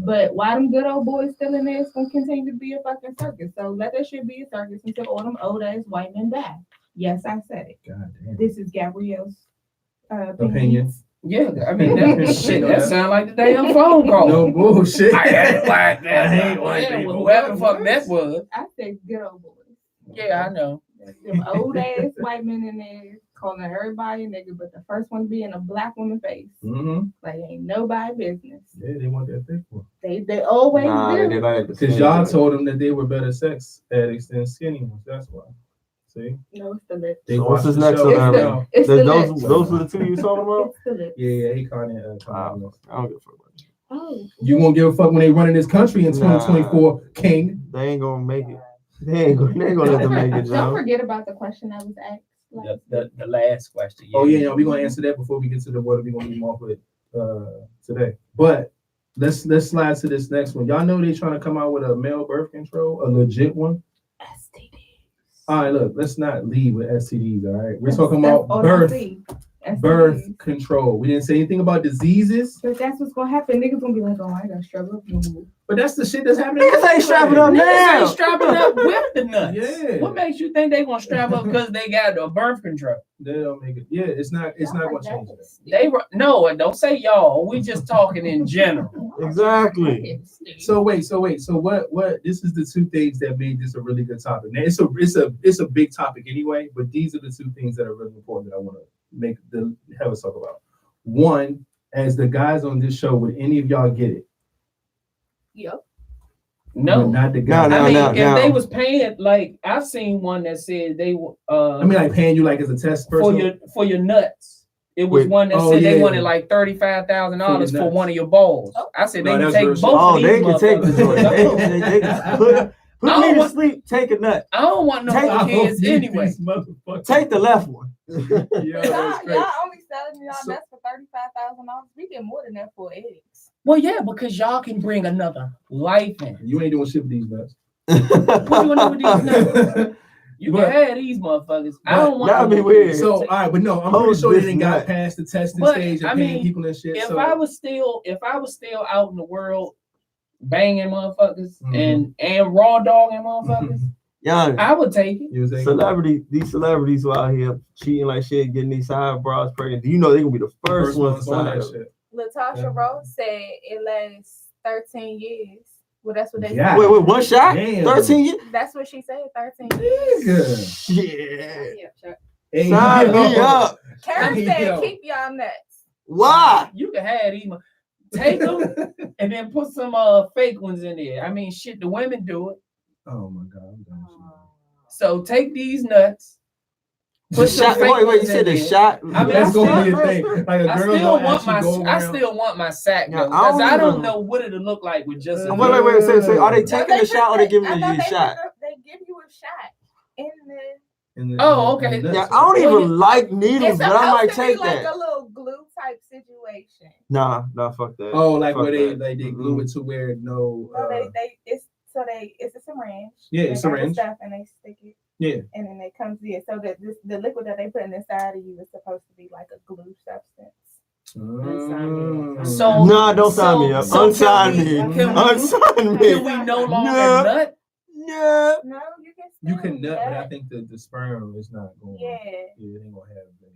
But why them good old boys still in there? It's gonna continue to be a fucking circus. So let that shit be a circus until all them old ass white men die. Yes, I said it.
God damn.
This is Gabrielle's
opinion.
Yeah, I mean that shit. That sound like the damn phone call.
No bullshit.
I hate white people. Whoever the fuck that was.
I said good old boys.
Yeah, I know.
Them old ass white men in there calling everybody a nigga, but the first one being a black woman face.
Mm-hmm.
Like ain't nobody business.
Yeah, they want that big one.
They always do.
They like
Because y'all told them that they were better sex addicts than skinny ones. That's why. See?
No, it's the lips.
They
So what's
watch
this
the
next
show.
one?
Now.
It's the
those
lips.
those are the two you talking about?
It's the lips.
Yeah, Akon and
I
Kanye.
don't give a fuck about it.
Oh.
You won't give a fuck when they running this country in 2024, King.
They ain't gonna make it. They ain't gonna let them make it,
Don't
John.
forget about the question I was asked.
The last question.
Oh yeah, we're gonna answer that before we get to the what are we gonna leave off with today. But let's slide to this next one. Y'all know they trying to come out with a male birth control, a legit one.
STDs.
All right, look, let's not leave with STDs. All right, we're talking about
That's
birth
STDs.
control. We didn't say anything about diseases,
But that's what's gonna happen. Niggas gonna be like, oh, I gotta struggle up no more.
but that's the shit that's happening.
Niggas ain't strapping up
Niggas
now.
ain't strapping up with the nuts.
Yeah.
What makes you think they gonna strap up because they got a birth control?
They don't make it. Yeah, it's not gonna change that.
No, don't say y'all. We just talking in general.
Exactly.
So wait. So what? This is the two things that made this a really good topic. Now it's a big topic anyway, but these are the two things that are really important that I want to have us talk about. One, as the guys on this show, would any of y'all get it?
Yep.
No.
But not the guys.
I mean,
no.
if they was paying, like I've seen one that said they were.
I mean, like paying you like as a test person
for your nuts. It was
Wait.
one that
Oh,
said they
yeah.
wanted like $35,000 for
nuts.
one of your balls. I said
No,
they can
that's
take
real
both
shit.
of
Oh,
these
they can take the joint.
motherfuckers.
They can put me to sleep. Take a nut.
I don't want no
Take-
more kids anyway.
Take the left one.
Yeah,
Y'all
that's great.
only selling y'all
So-
nuts for $35,000. We get more than that for eggs.
Well, yeah, because y'all can bring another life in.
You ain't doing shit with these nuts.
What you gonna do with these nuts? You
But-
can have these motherfuckers. I don't want
that'd
no
be
more
weird.
kids.
So, all right, but no, I'm
Hold
pretty sure they
this
didn't got
nut.
past the testing
But,
stage of
I
paying
mean,
people and shit.
if
So,
I was still out in the world banging motherfuckers
Mhm.
and raw dogging motherfuckers,
Young
I would take it.
you was saying,
these celebrities who out here cheating like shit, getting these side bras pregnant. Do you know they gonna be the first ones
on
to
that
sign up?
shit.
Latasha
Yeah.
Rose said it lasts 13 years. Well, that's what they
Yeah.
said.
Wait, one shot?
Damn.
13 years?
That's what she said, 13 years.
Nigga.
Yeah.
Yeah, sure.
Hey,
Sign me
yo.
up.
Karen
Yo.
said, keep y'all nuts.
Why?
You can have these. Take them and then put some fake ones in there. I mean, shit, the women do it.
Oh my god, I'm done with you.
So take these nuts.
The
Put some
shot.
fake
Wait, you
ones
said
in
the
there.
shot.
I mean,
That's
I
gonna be
still-
a thing. Like a
I
girl
still
gonna
want
actually go around.
my sack
Yeah,
though, because
I
I
don't
don't
even-
know what it'll look like with just a
Wait. So are they
No,
taking the shot or they giving
I
you
thought
a shot?
They give you a shot in the.
Oh, okay.
nuts.
Yeah, I don't
Well,
even like needles,
It's
but I might
supposed to be
take
like
that.
a little glue type situation.
Nah, fuck that.
Oh, like
Fuck
where they
that.
glue it to where no.
No, it's a syringe.
Yeah,
They
it's
got the
syringe.
stuff and they stick it.
Yeah.
And then it comes in. So that the liquid that they put inside of you is supposed to be like a glue substance.
So-
Nah, don't sign me up.
so
Unsign
can
me.
we- can we-
Unsign
Can
me.
we no longer
Nah.
nut?
Yeah.
No, you can.
You
still
can nut, but I
nut.
think the sperm is not going.
Yeah.
Yeah, it ain't gonna have any.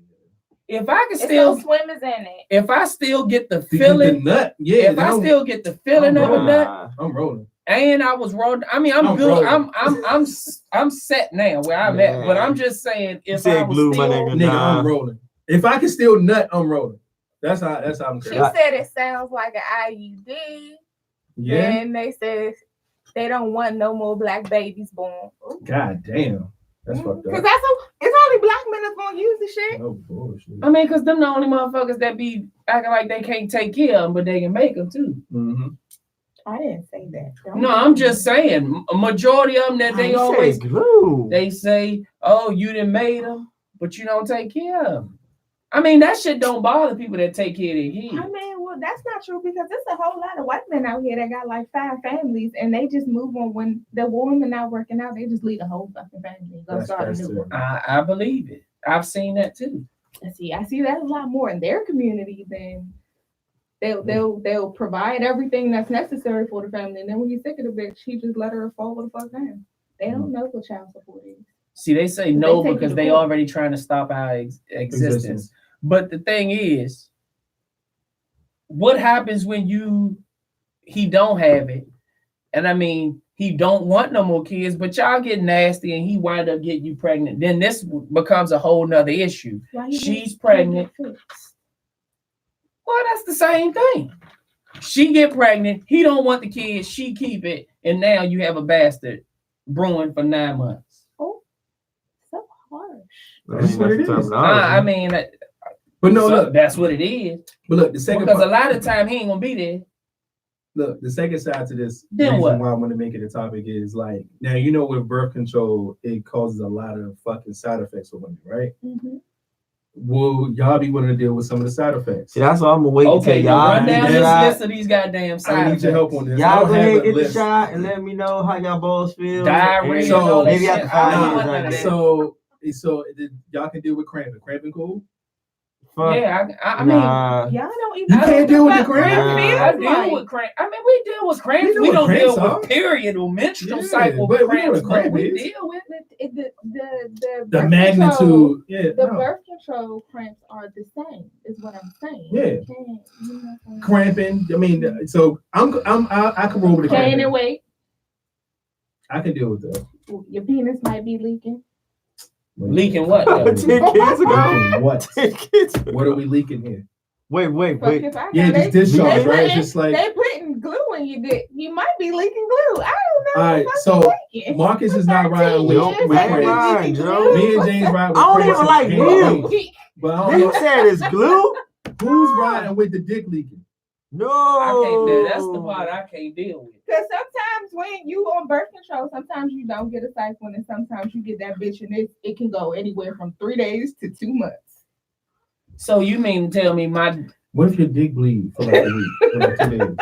If I can
It's
still,
no swimmers in it.
if I still get the
The
feeling,
nut, yeah.
if I still get the feeling of a nut,
I'm rolling.
and I was wrong. I mean, I'm good.
rolling.
I'm set now where I'm at. But
Man.
I'm just saying, if
said
I was
glue, my
still,
nigga.
Nigga,
Nah.
I'm rolling. If I can still nut, I'm rolling. That's how I'm
She
crazy.
said it sounds like an IUD.
Yeah.
And they said they don't want no more black babies born.
God damn. That's fucked
Because
up.
it's only black men that's gonna use the shit.
No bullshit.
I mean, because them the only motherfuckers that be acting like they can't take care of them, but they can make them too.
Mm-hmm.
I didn't say that.
No, I'm just saying, a majority of them that they always
glue.
they say, "Oh, you done made them, but you don't take care of them." I mean, that shit don't bother people that take care of their kids.
I mean, well, that's not true because there's a whole lot of white men out here that got like 5 families and they just move on when the women not working out. They just leave the whole fucking family and go
That's
start a
best
new
too.
one.
I believe it. I've seen that too.
I see that a lot more in their community than they'll provide everything that's necessary for the family. And then when you're sick of the bitch, he just let her fall the fuck down. They don't know what child support is.
See, they say
They
no
take it
because
to
they
court.
already trying to stop our existence. But the thing is, what happens when he don't have it? And I mean, he don't want no more kids, but y'all get nasty and he wind up getting you pregnant. Then this becomes a whole nother issue. She's pregnant. Well, that's the same thing. She get pregnant. He don't want the kids. She keep it, and now you have a bastard brewing for 9 months.
Oh, so harsh.
That's what it is.
I mean,
but no,
so
look,
that's what it is.
But look, the second
because
part,
a lot of time he ain't gonna be there.
Look, the second side to this
Then
reason
what?
why I want to make it a topic is like, now you know with birth control, it causes a lot of fucking side effects for women, right?
Mm-hmm.
Will y'all be willing to deal with some of the side effects?
See, that's why I'm gonna wait
Okay,
until y'all
run down
get
this
the
list
shot.
of these goddamn side
I need
effects.
your help on this. I
Y'all
don't
go
have
ahead
a
and get the
list.
shot and let me know how y'all balls feel.
Diarrhea.
So,
and all that
maybe
shit.
after
I don't
5
want
years,
none of that.
So y'all can deal with cramping. Cramping cool?
Fuck.
Yeah, I mean,
Nah.
Y'all don't even.
You can't deal with the cramp?
I deal with cramp. I mean, we deal with cramps.
We
We
know
don't
what
deal
cramps are.
with period or menstrual
Yeah,
cycle
but we know
cramps,
what cramp
but we
is.
deal with
The
The
birth
magnitude.
control,
Yeah.
the
no.
birth control cramps are the same. Is what I'm saying.
Yeah.
You can't, you know,
Cramping. I mean, so I can roll with the
Gain
cramping.
and weight.
I can deal with that.
Your penis might be leaking.
leaking what?
10
though?
kids ago.
Leaking what?
10 kids.
What are we leaking here?
Wait.
Fuck if I know.
Yeah,
They-
just discharge,
they
right?
putting-
Just like.
They putting glue in your dick. You might be leaking glue. I don't know.
All right,
Fucking
so
leaking.
Marcus is not riding with,
Nope,
with
I ain't
cramps.
riding, Joe.
Me and James ride with
I don't
cramps
even
and
like
pain.
glue.
But I
Then
don't
you
know
said it's glue?
who's riding with the dick leaking.
No.
I can't deal. That's the part I can't deal with.
Because sometimes when you on birth control, sometimes you don't get a cycle, and sometimes you get that bitch, and it can go anywhere from 3 days to 2 months.
So you mean to tell me my
What if your dick bleed for like a week, for like 2 days?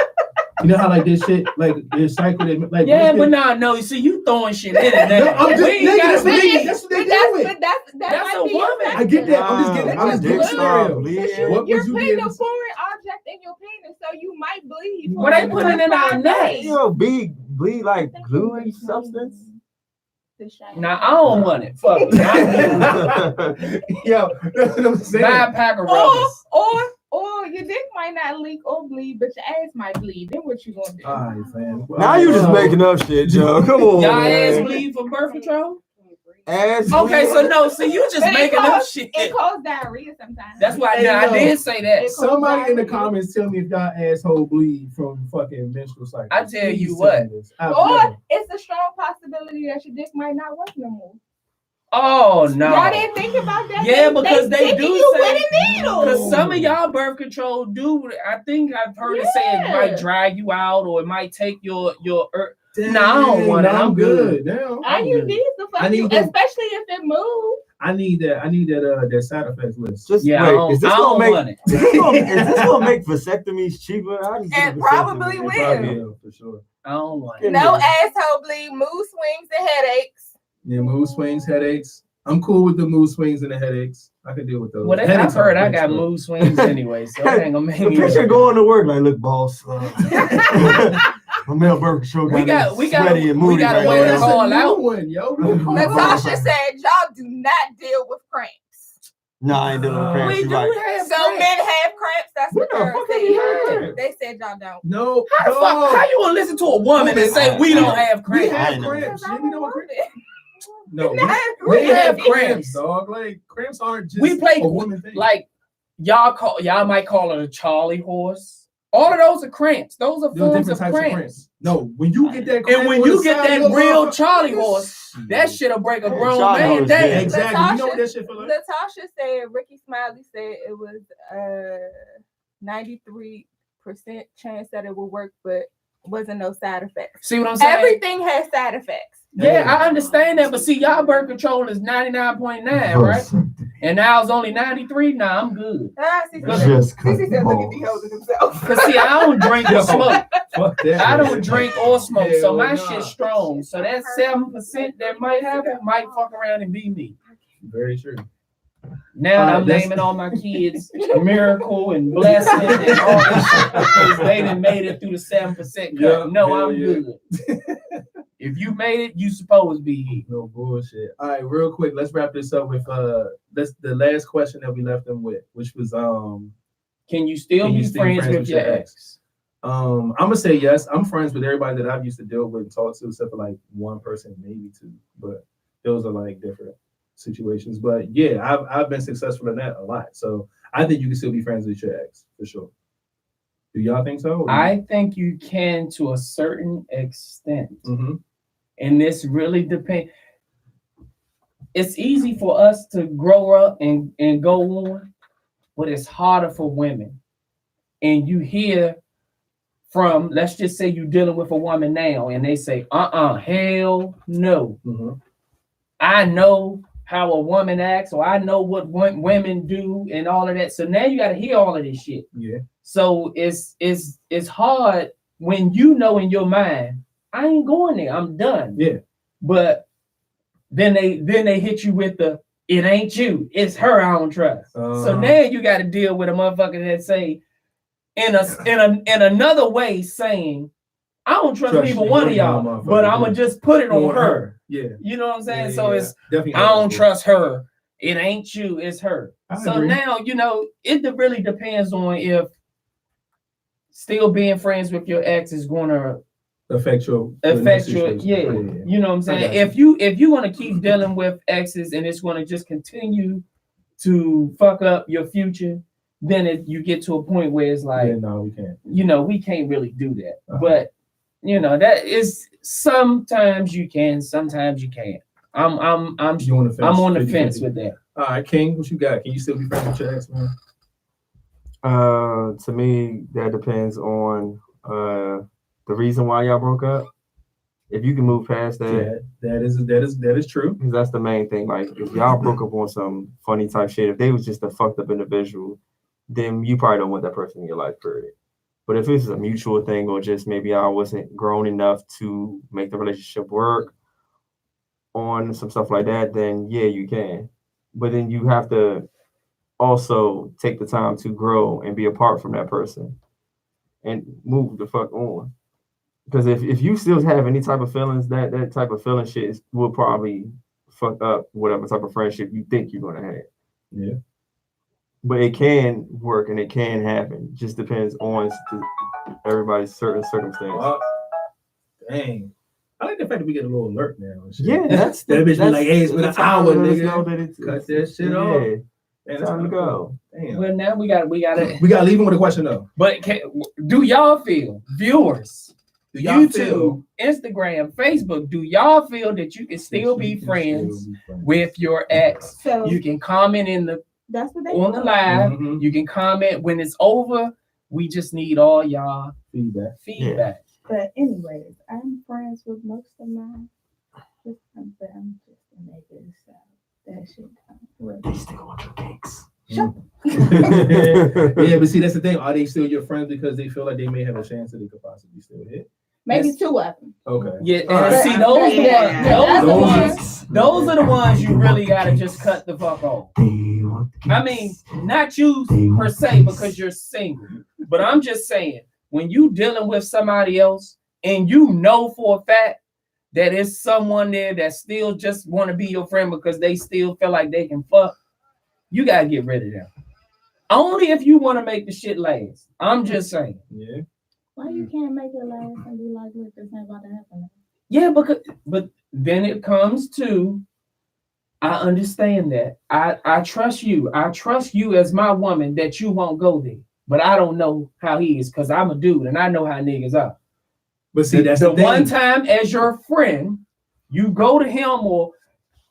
You know how like this shit, like their cycle, they like.
yeah,
what
but
if
no, you see you throwing shit in it now.
No, I'm just
We ain't
nigga,
gotta
that's what
be-
they- that's what they deal with.
But that
That's
might
a
be
woman.
I get that. I'm just
Nah,
giving
dick start
scenario.
bleeding.
What
You're
would you
putting
do?
a foreign object in your penis, so you might bleed.
What they putting in our neck?
You know, bleed like glue and substance.
Nah, I don't want it. Fuck it.
Yo, that's what I'm saying.
Buy a pack of
Or
rubbers.
your dick might not leak or bleed, but your ass might bleed. Then what you gonna do?
All right, fam.
Now you just making up shit, Joe. Come on,
Y'all ass
man.
bleed for birth control?
Ass
Okay,
bleed.
so no, see you just
But it
making up
causes-
shit.
It causes diarrhea sometimes.
That's why
Hey,
I
yo.
did say that.
Somebody in the comments tell me if y'all asshole bleed from fucking menstrual cycle.
I tell you
Please
what.
tell me this. I've
Or
never-
it's a strong possibility that your dick might not work no more.
Oh no.
Y'all didn't think about that?
Yeah, because they
sticking
do
you
say-
with a needle.
Because some of y'all birth control do. I think I've heard it say it might
Yeah.
dry you out or it might take your.
Dang,
No, I don't want it.
nah,
I'm good.
Now
IUDs the fuck
I need
you,
them.
especially if it moves.
I need that side effects list.
Just
Yeah,
wait, is this
I
gonna
don't
make
want it.
is this gonna make vasectomies cheaper? I just
It
do
probably
vasectomy.
will.
Probably will, for sure.
I don't want it.
No asshole bleed, mood swings, and headaches.
Yeah, mood swings, headaches. I'm cool with the mood swings and the headaches. I can deal with those.
Well, I've
Headaches
heard
are
I got
bitch,
mood swings anyway, so it ain't gonna make
The
me.
picture going to work like, look, boss. My male birth control
We got
sweaty and moody
gotta
right
wait
though.
now.
That's a
call
new
out.
one, yo.
Natasha said, y'all do not deal with cramps.
No, I ain't dealing with cramps.
We
You
do
right.
have
So
cramps.
men have cramps. That's what
What the
they're
fuck have you
saying.
had?
They said y'all don't.
No,
How the fuck? How you gonna listen to a woman and say we don't have
We
cramps?
I
have
know.
cramps.
Because
Yeah,
I'm
we
a
know what
woman.
cramps. No,
We have
cramps,
cramps.
dog. Like cramps aren't just
We play
a woman thing.
like y'all might call it a Charlie horse. All of those are cramps. Those are
There's
forms
different
of
types
cramps.
of cramps. No, when you get that cramp
And when
on
you
the
get
side
that
of your
real
motherfucker-
Charlie horse, that shit'll break a grown
Charlie
man
horse,
down.
yeah.
Exactly. You know what that shit feel like?
Natasha said, Ricky Smiley said it was 93% chance that it would work, but wasn't no side effects.
See what I'm saying?
Everything has side effects.
Yeah, I understand that, but see, y'all birth control is 99.9, right? And now it's only 93. Nah, I'm good.
Just
Cece said, look at the holding himself.
Cause see, I don't drink or smoke.
Fuck that.
I don't drink or smoke, so my
Hell nah.
shit's strong. So that 7% that might happen might fuck around and be me.
Very true.
Now I'm
that's-
naming all my kids Miracle and Blessing and all this shit because they done made it through the 7% cut.
Yeah,
No,
hell
I'm
yeah.
good. If you made it, you supposed to be here.
No bullshit. All right, real quick, let's wrap this up with that's the last question that we left them with, which was
Can you still
Can you
be
still
friends with your ex?
I'm gonna say yes. I'm friends with everybody that I've used to deal with and talk to, except for like one person, maybe two. But those are like different situations. But yeah, I've been successful in that a lot. So I think you can still be friends with your ex for sure. Do y'all think so?
I think you can to a certain extent.
Mm-hmm.
And this really depends. It's easy for us to grow up and go on, but it's harder for women. And you hear from, let's just say you're dealing with a woman now, and they say, hell no.
Mm-hmm.
I know how a woman acts, or I know what women do and all of that. So now you got to hear all of this shit.
Yeah.
So it's hard when you know in your mind, I ain't going there. I'm done.
Yeah.
But then they hit you with the, it ain't you, it's her I don't trust. So now you got to deal with a motherfucker that say in another way saying, I don't trust either one of y'all, but I'm gonna just put it on her.
Yeah.
You know what I'm saying?
Yeah,
so
yeah.
it's
Definitely
I don't trust her. It ain't you, it's her. So
agree.
now, it really depends on if still being friends with your ex is gonna
affect your
yeah. You know what I'm saying? If you want to keep dealing with exes and it's going to just continue to fuck up your future, then you get to a point where it's like,
no, we can't.
We can't really do that. But that is sometimes you can, sometimes you can't. I'm on the fence with that.
All right, King, what you got? Can you still be friends with your ex, man?
To me, that depends on the reason why y'all broke up. If you can move past that,
that is true.
Because that's the main thing. Like, if y'all broke up on some funny type shit, if they was just a fucked up individual, then you probably don't want that person in your life, period. But if it's a mutual thing, or just maybe I wasn't grown enough to make the relationship work on some stuff like that, then yeah, you can. But then you have to also take the time to grow and be apart from that person and move the fuck on. Because if you still have any type of feelings, that type of feeling shit will probably fuck up whatever type of friendship you think you're gonna have.
Yeah.
But it can work and it can happen. Just depends on everybody's certain circumstances.
Dang. I like the fact that we get a little alert now. And shit.
Yeah,
that bitch be like, hey, it's been an hour, nigga. Cut that shit off.
Man, time to go.
Damn.
Well, now we gotta
leave him with a question though.
But do y'all feel, viewers, YouTube, Instagram, Facebook, do y'all feel that you can still be friends with your ex?
So
you can comment on the live.
Mm-hmm.
You can comment when it's over. We just need all y'all feedback.
Yeah.
But anyways, I'm friends with most of mine. I'm just a nigga, so that shit.
They still want your cakes.
Shut
Yeah, but see, that's the thing. Are they still your friends because they feel like they may have a chance that they could possibly still hit?
Maybe two of them.
Okay.
Yeah, and see, those are the ones you really gotta just cut the fuck off. I mean, not you per se because you're single, but I'm just saying when you dealing with somebody else and you know for a fact that it's someone there that still just want to be your friend because they still feel like they can fuck, you gotta get rid of them. Only if you want to make the shit last. I'm just saying.
Yeah.
Why you can't make it last and be like, look, this ain't about to happen?
Yeah, but then it comes to, I understand that. I trust you. I trust you as my woman that you won't go there. But I don't know how he is because I'm a dude and I know how niggas are.
But see, that's the thing.
One time as your friend, you go to him or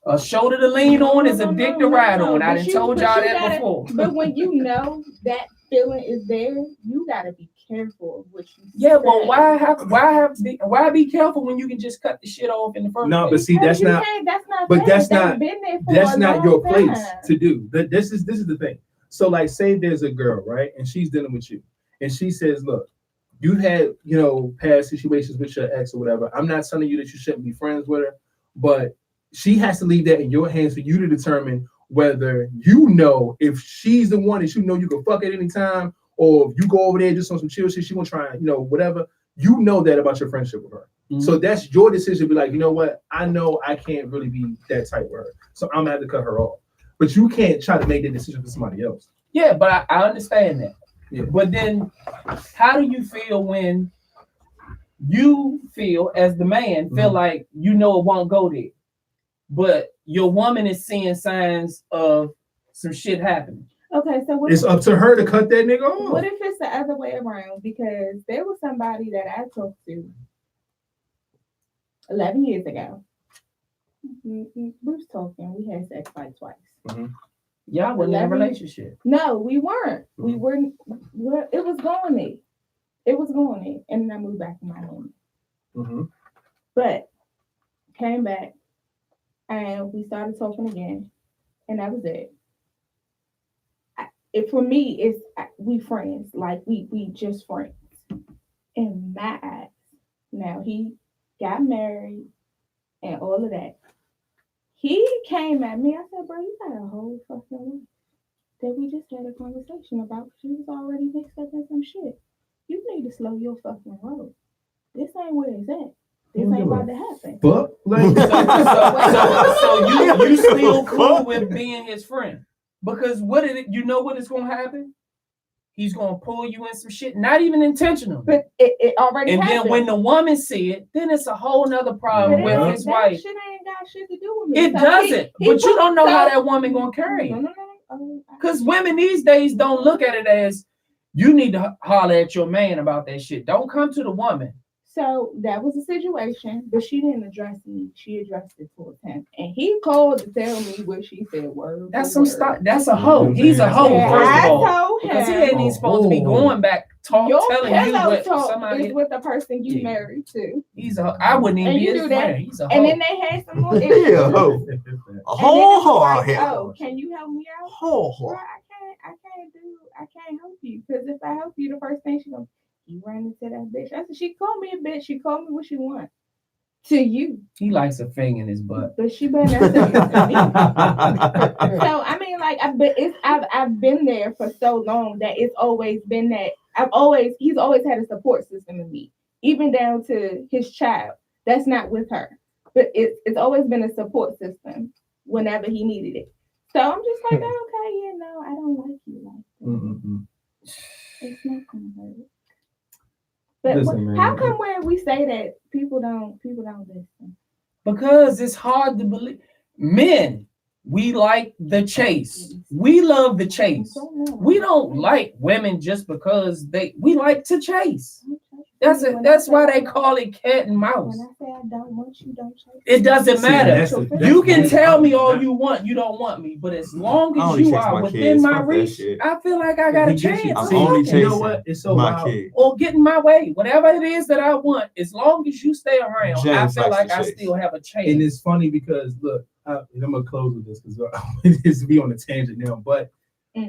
a shoulder to lean on is a dick to ride on. I done told y'all that before.
But when you know that feeling is there, you gotta be careful of what you say.
Yeah, well, why be careful when you can just cut the shit off in the first place?
No, but see, that's not your place to do. This is the thing. So, like, say there's a girl, right, and she's dealing with you, and she says, "Look, you had past situations with your ex or whatever. I'm not telling you that you shouldn't be friends with her, but she has to leave that in your hands for you to determine whether if she's the one that you can fuck at any time, or if you go over there just on some chill shit, she won't try, whatever. You know that about your friendship with her. Mm-hmm. So that's your decision to be like, you know what? I know I can't really be that tight with her, so I'm gonna have to cut her off. But you can't try to make that decision for somebody else.
Yeah, but I understand that.
Yeah.
But then, how do you feel when you feel as the man feel like you know it won't go there, but your woman is seeing signs of some shit happening?
Okay, so
It's up to her to cut that nigga off.
What if it's the other way around? Because there was somebody that I talked to 11 years ago. We was talking. We had sex like twice.
Y'all wasn't in a relationship.
No, we weren't. We weren't. It was going there. It was going there. And then I moved back to Miami. But came back and we started talking again. And that was it. For me, it's we friends. Like we just friends. In my eyes. Now he got married and all of that. He came at me. I said, bro, you got a whole fucking life that we just had a conversation about because you was already mixed up in some shit. You need to slow your fucking roll. This ain't where it's at. This ain't about to happen.
Fuck. Like,
so you still cool with being his friend? Because you know what is gonna happen? He's gonna pull you in some shit, not even intentional.
But it already happened.
And then when the woman see it, then it's a whole nother problem with his wife.
Shit ain't got shit to do with me.
It doesn't. But you don't know how that woman gonna carry it. Because women these days don't look at it as you need to holler at your man about that shit. Don't come to the woman.
So that was a situation, but she didn't address me. She addressed it towards him, and he called to tell me what she said. Word.
That's some stuff. That's a hoe. He's a hoe. First of all, because he ain't even supposed to be going back telling you what somebody
is with the person you married to.
He's a. I wouldn't even be his friend. He's a hoe.
And then they had some more.
A whole out here.
Oh, can you help me out? Bro, I can't help you because if I help you, the first thing she gonna. You ran into that bitch. I said, she called me a bitch. She called me what she want. To you.
He likes a finger in his butt.
But she better not say it to me. So, I mean, like, I've been there for so long that it's always been that. He's always had a support system in me. Even down to his child. That's not with her. But it's always been a support system whenever he needed it. So, I'm just like, okay, I don't like you like that. It's not going to hurt. But listen, how come when we say that people don't listen?
Because it's hard to believe. Men, we like the chase. We love the chase. We don't like women just because we like to chase. That's why they call it cat and mouse.
When I say I don't want you, don't chase.
It doesn't matter. You can tell me all you want. You don't want me, but as long as you are within my reach, I feel like I got a chance.
I'm only chasing
you know what? It's so wild.
Or getting my way, whatever it is that I want. As long as you stay around, I feel like I still have a chance.
And it's funny because look, I'm gonna close with this because it's be on a tangent now. But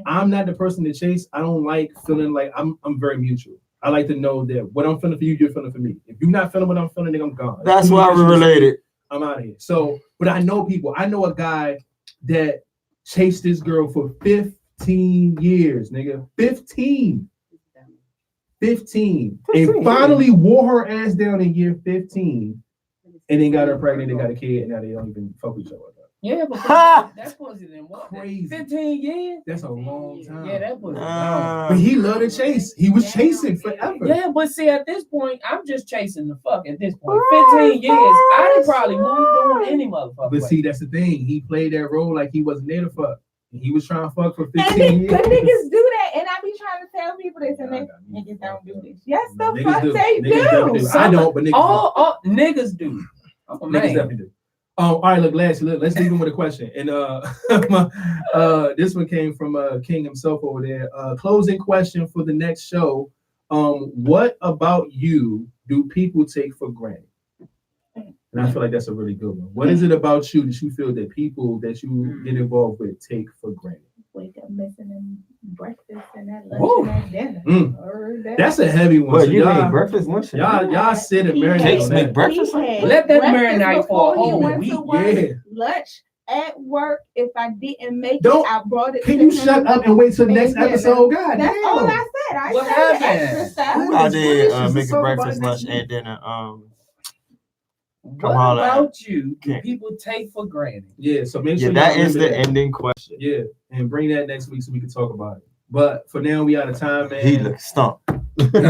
I'm not the person to chase. I don't like feeling like I'm very mutual. I like to know that what I'm feeling for you, you're feeling for me. If you're not feeling what I'm feeling, then I'm gone.
That's why we're related.
I'm out of here. So, but I know people. I know a guy that chased this girl for 15 years, nigga. 15. And finally wore her ass down in year 15. And then got her pregnant and got a kid. And now they don't even fuck with each other.
Yeah, but that's pussy then what?
Crazy.
15 years?
That's a long time.
Yeah, that pussy. But
he loved to chase. He was chasing forever.
Yeah, but see, at this point, I'm just chasing the fuck at this point. 15 years, I'd probably moved on any motherfucker.
But see, that's the thing. He played that role like he wasn't there to fuck. He was trying to fuck for 15 years.
But niggas do that, and I be trying to tell people this, and niggas don't do this. Yes, the fuck they do.
I don't, but niggas
all niggas do.
Niggas definitely do. All right, let's leave him with a question. And this one came from King himself over there. Closing question for the next show. What about you do people take for granted? And I feel like that's a really good one. What is it about you that you feel that people that you get involved with take for granted?
Wake up missing them breakfast and that lunch and that dinner.
That's a heavy one.
Well, you need breakfast, lunch.
Y'all sit and marinate.
Cakes make breakfast.
Let that marinate for a whole week.
Lunch at work. If I didn't make it, I brought it.
Can you shut up and wait till the next episode? God,
that's all I said.
What happened?
I did make a breakfast, lunch, and dinner.
What about you do people take for granted?
Yeah, so make sure
that is the ending question.
Yeah, and bring that next week so we can talk about it. But for now, we out of time, man.
He looks stumped.
I'm fucked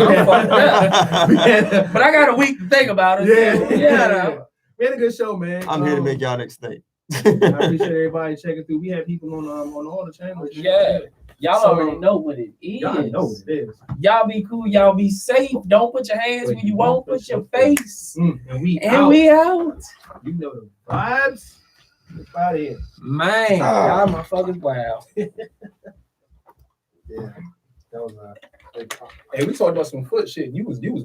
up. But I got a week to think about it.
Yeah. We had a good show, man.
I'm here to make y'all next day.
I appreciate everybody checking through. We have people on all the channels.
Yeah. Y'all already know what it is.
Y'all know what it is.
Y'all be cool. Y'all be safe. Don't put your hands where you won't put your face.
And we
out.
You know the vibes. It's out of here.
Man, y'all motherfuckers wow.
Yeah. That was hey, we talked about some foot shit. You was with it.